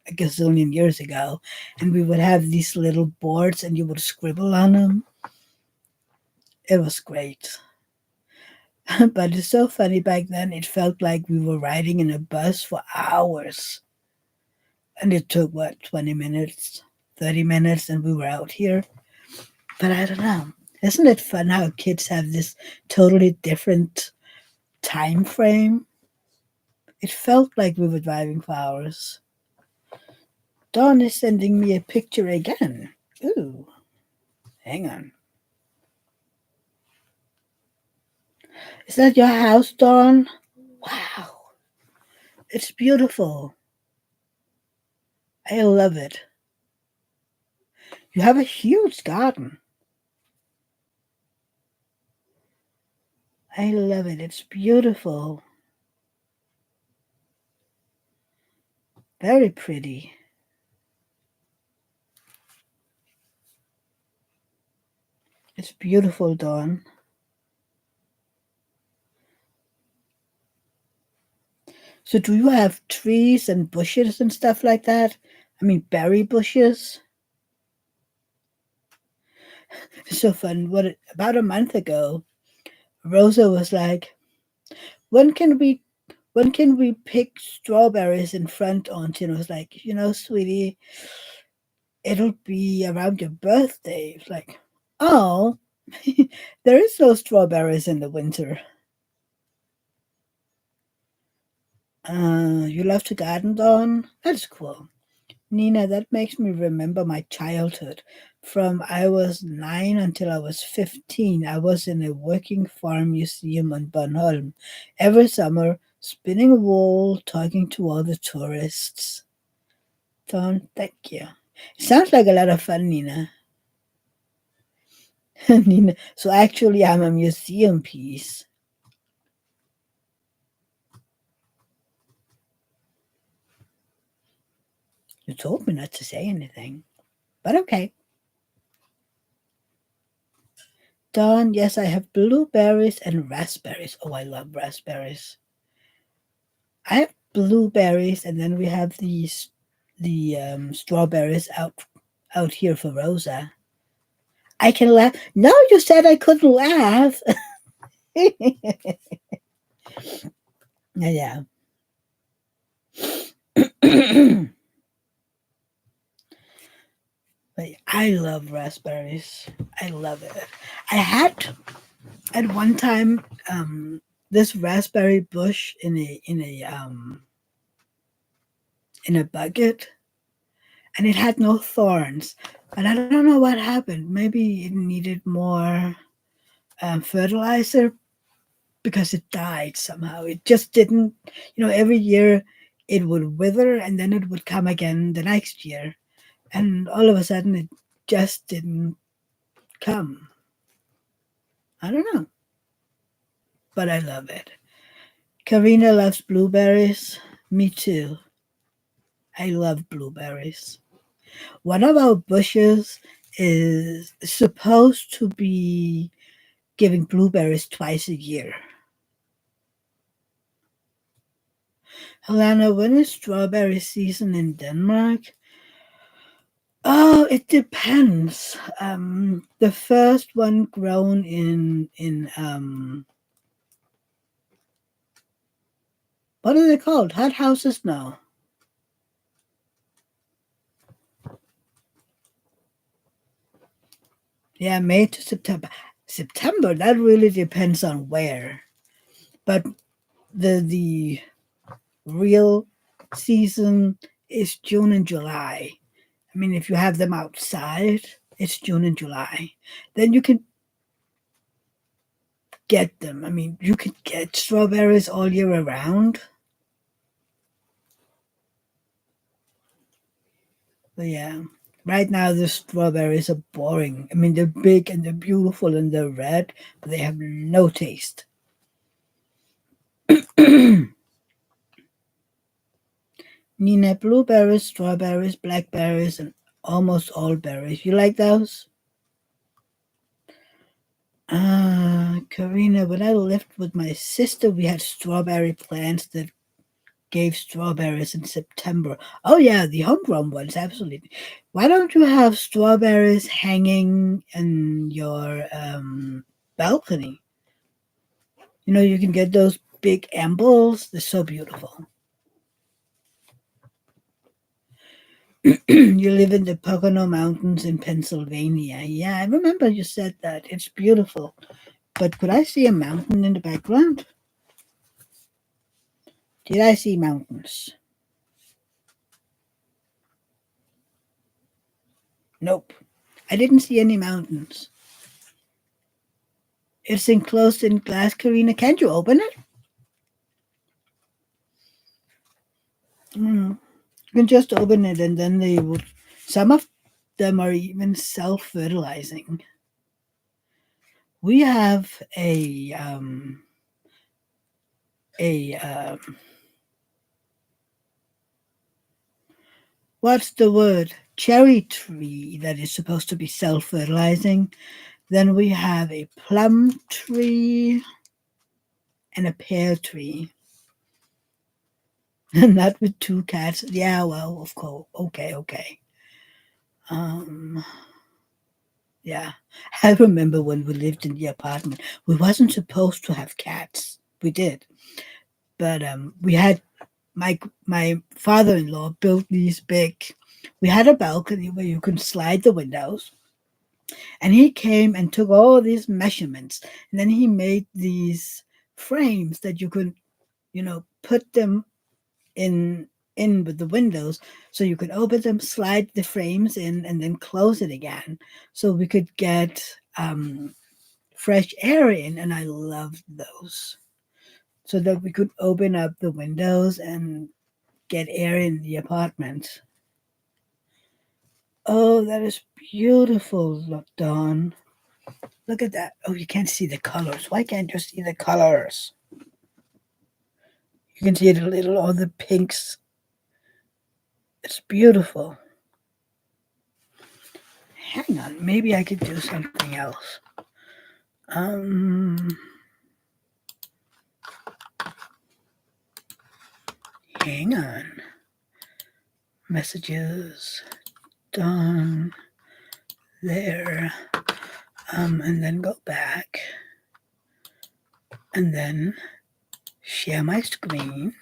[SPEAKER 1] a gazillion years ago. And we would have these little boards, and you would scribble on them. It was great. But it's so funny, back then it felt like we were riding in a bus for hours. And it took what, 20 minutes, 30 minutes, and we were out here. But I don't know. Isn't it fun how kids have this totally different time frame? It felt like we were driving for hours. Dawn is sending me a picture again. Ooh, hang on. Is that your house, Dawn? Wow, it's beautiful. I love it. You have a huge garden. I love it. It's beautiful. Very pretty. It's beautiful, Dawn. So, do you have trees and bushes and stuff like that? I mean, berry bushes? It's so fun. About a month ago, Rosa was like, "When can we, when can we pick strawberries in front, Auntie?" And I was like, sweetie, it'll be around your birthday. It's like, oh, there is no strawberries in the winter. You love to garden, Dawn? That's cool. Nina, that makes me remember my childhood. From I was 9 until I was 15, I was in a working farm museum on Bornholm every summer, spinning wool, talking to all the tourists. Dawn, thank you. Sounds like a lot of fun, Nina. Nina, so actually, I'm a museum piece. You told me not to say anything, but okay. Dawn, yes, I have blueberries and raspberries. Oh, I love raspberries. I have blueberries, and then we have the strawberries out here for Rosa. I can laugh. No, you said I couldn't laugh. Yeah. But I love raspberries. I love it. I had at one time this raspberry bush in a bucket, and it had no thorns. But I don't know what happened. Maybe it needed more fertilizer because it died somehow. It just didn't, every year it would wither and then it would come again the next year. And all of a sudden it just didn't come. I don't know, but I love it. Karina loves blueberries. Me too. I love blueberries. One of our bushes is supposed to be giving blueberries twice a year. Helena, when is strawberry season in Denmark? Oh, it depends. The first one grown in what are they called? Hot houses? No. Yeah, May to September. September, that really depends on where. But the real season is June and July. I mean, if you have them outside, it's June and July. Then you can get them. I mean, you could get strawberries all year around. But yeah, right now the strawberries are boring. I mean, they're big and they're beautiful and they're red, but they have no taste. Nina, blueberries, strawberries, blackberries, and almost all berries. You like those? Karina, when I lived with my sister, we had strawberry plants that gave strawberries in September. Oh, yeah, the homegrown ones, absolutely. Why don't you have strawberries hanging in your balcony? You know, you can get those big ambles. They're so beautiful. You live in the Pocono Mountains in Pennsylvania. Yeah, I remember you said that. It's beautiful. But could I see a mountain in the background? Did I see mountains? Nope. I didn't see any mountains. It's enclosed in glass, Karina. Can't you open it? Mm. You can just open it and then they would. Some of them are even self fertilizing. We have a what's the word? Cherry tree that is supposed to be self fertilizing. Then we have a plum tree and a pear tree. Not with two cats. Yeah, well, of course. Okay, okay. Um, yeah. I remember when we lived in the apartment, we wasn't supposed to have cats. We did, but we had my father-in-law built these big. We had a balcony where you could slide the windows, and he came and took all these measurements, and then he made these frames that you could, put them in with the windows, so you could open them, slide the frames in, and then close it again, so we could get fresh air in. And I loved those, so that we could open up the windows and get air in the apartment. Oh, that is beautiful. Look, Dawn. Look at that. Oh, you can't see the colors. Why can't you see the colors? You can see the little, all the pinks. It's beautiful. Hang on, maybe I could do something else. Um, Hang on. Messages done there. And then go back. And then share my screen.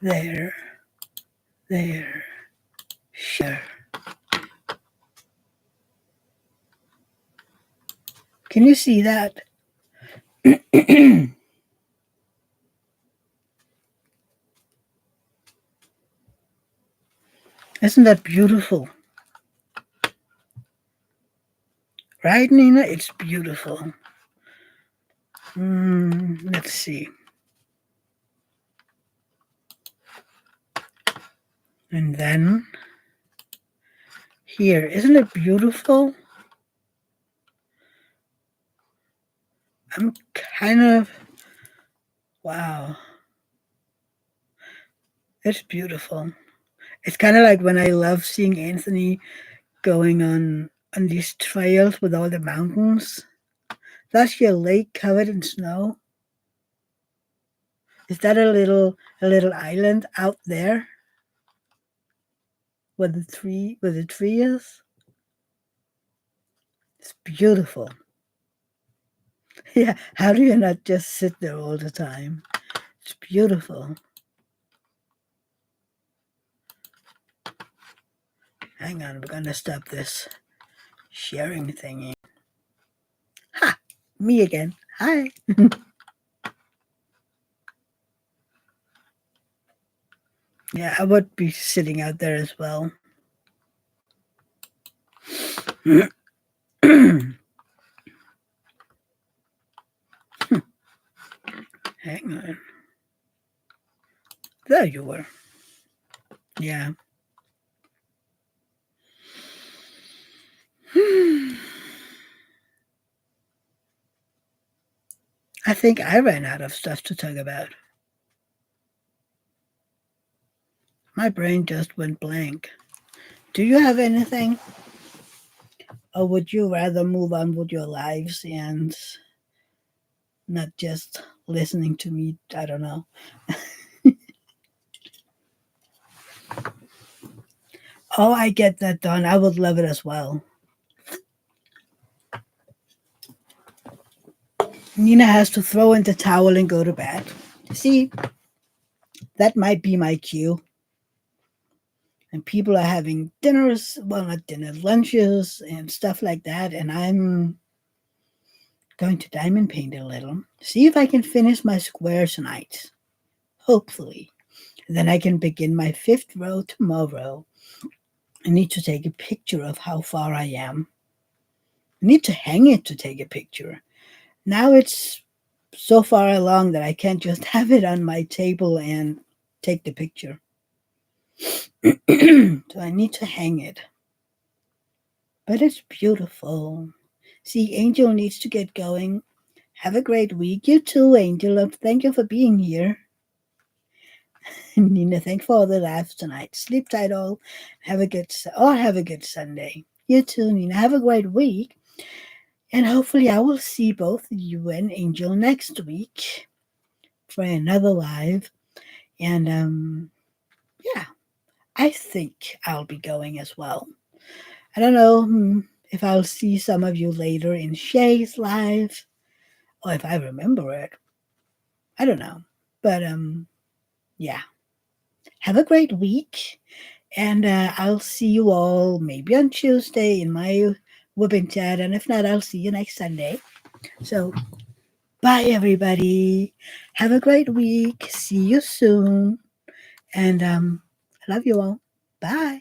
[SPEAKER 1] There. There. Share. Can you see that? Isn't that beautiful? Right, Nina? It's beautiful. Let's see. And then here, isn't it beautiful? I'm kind of, wow, it's beautiful. It's kind of like when I love seeing Anthony going on these trails with all the mountains. That's your lake covered in snow. Is that a little island out there where the tree is? It's beautiful. Yeah, how do you not just sit there all the time? It's beautiful. Hang on, we're gonna stop this sharing thingy. Ha! Me again. Hi. Yeah, I would be sitting out there as well. Hang on. There you were. Yeah. I think I ran out of stuff to talk about. My brain just went blank. Do you have anything? Or would you rather move on with your lives and not just listening to me? I don't know. Oh, I get that done. I would love it as well. Nina has to throw in the towel and go to bed. See, that might be my cue. And people are having dinners, well, not dinners, lunches and stuff like that. And I'm going to diamond paint a little. See if I can finish my square tonight. Hopefully. Then I can begin my fifth row tomorrow. I need to take a picture of how far I am. I need to hang it to take a picture. Now it's so far along that I can't just have it on my table and take the picture. So I need to hang it. But it's beautiful. See, Angel needs to get going. Have a great week. You too, Angel. Thank you for being here. Nina, thanks for all the laughs tonight. Sleep tight, all. Have a good Sunday. You too, Nina. Have a great week. And hopefully I will see both you and Angel next week for another live. And yeah, I think I'll be going as well. I don't know if I'll see some of you later in Shay's live or if I remember it. I don't know. But yeah. Have a great week. And I'll see you all maybe on Tuesday in my whipping chat. And if not, I'll see you next Sunday. So bye, everybody. Have a great week. See you soon. And I love you all. Bye.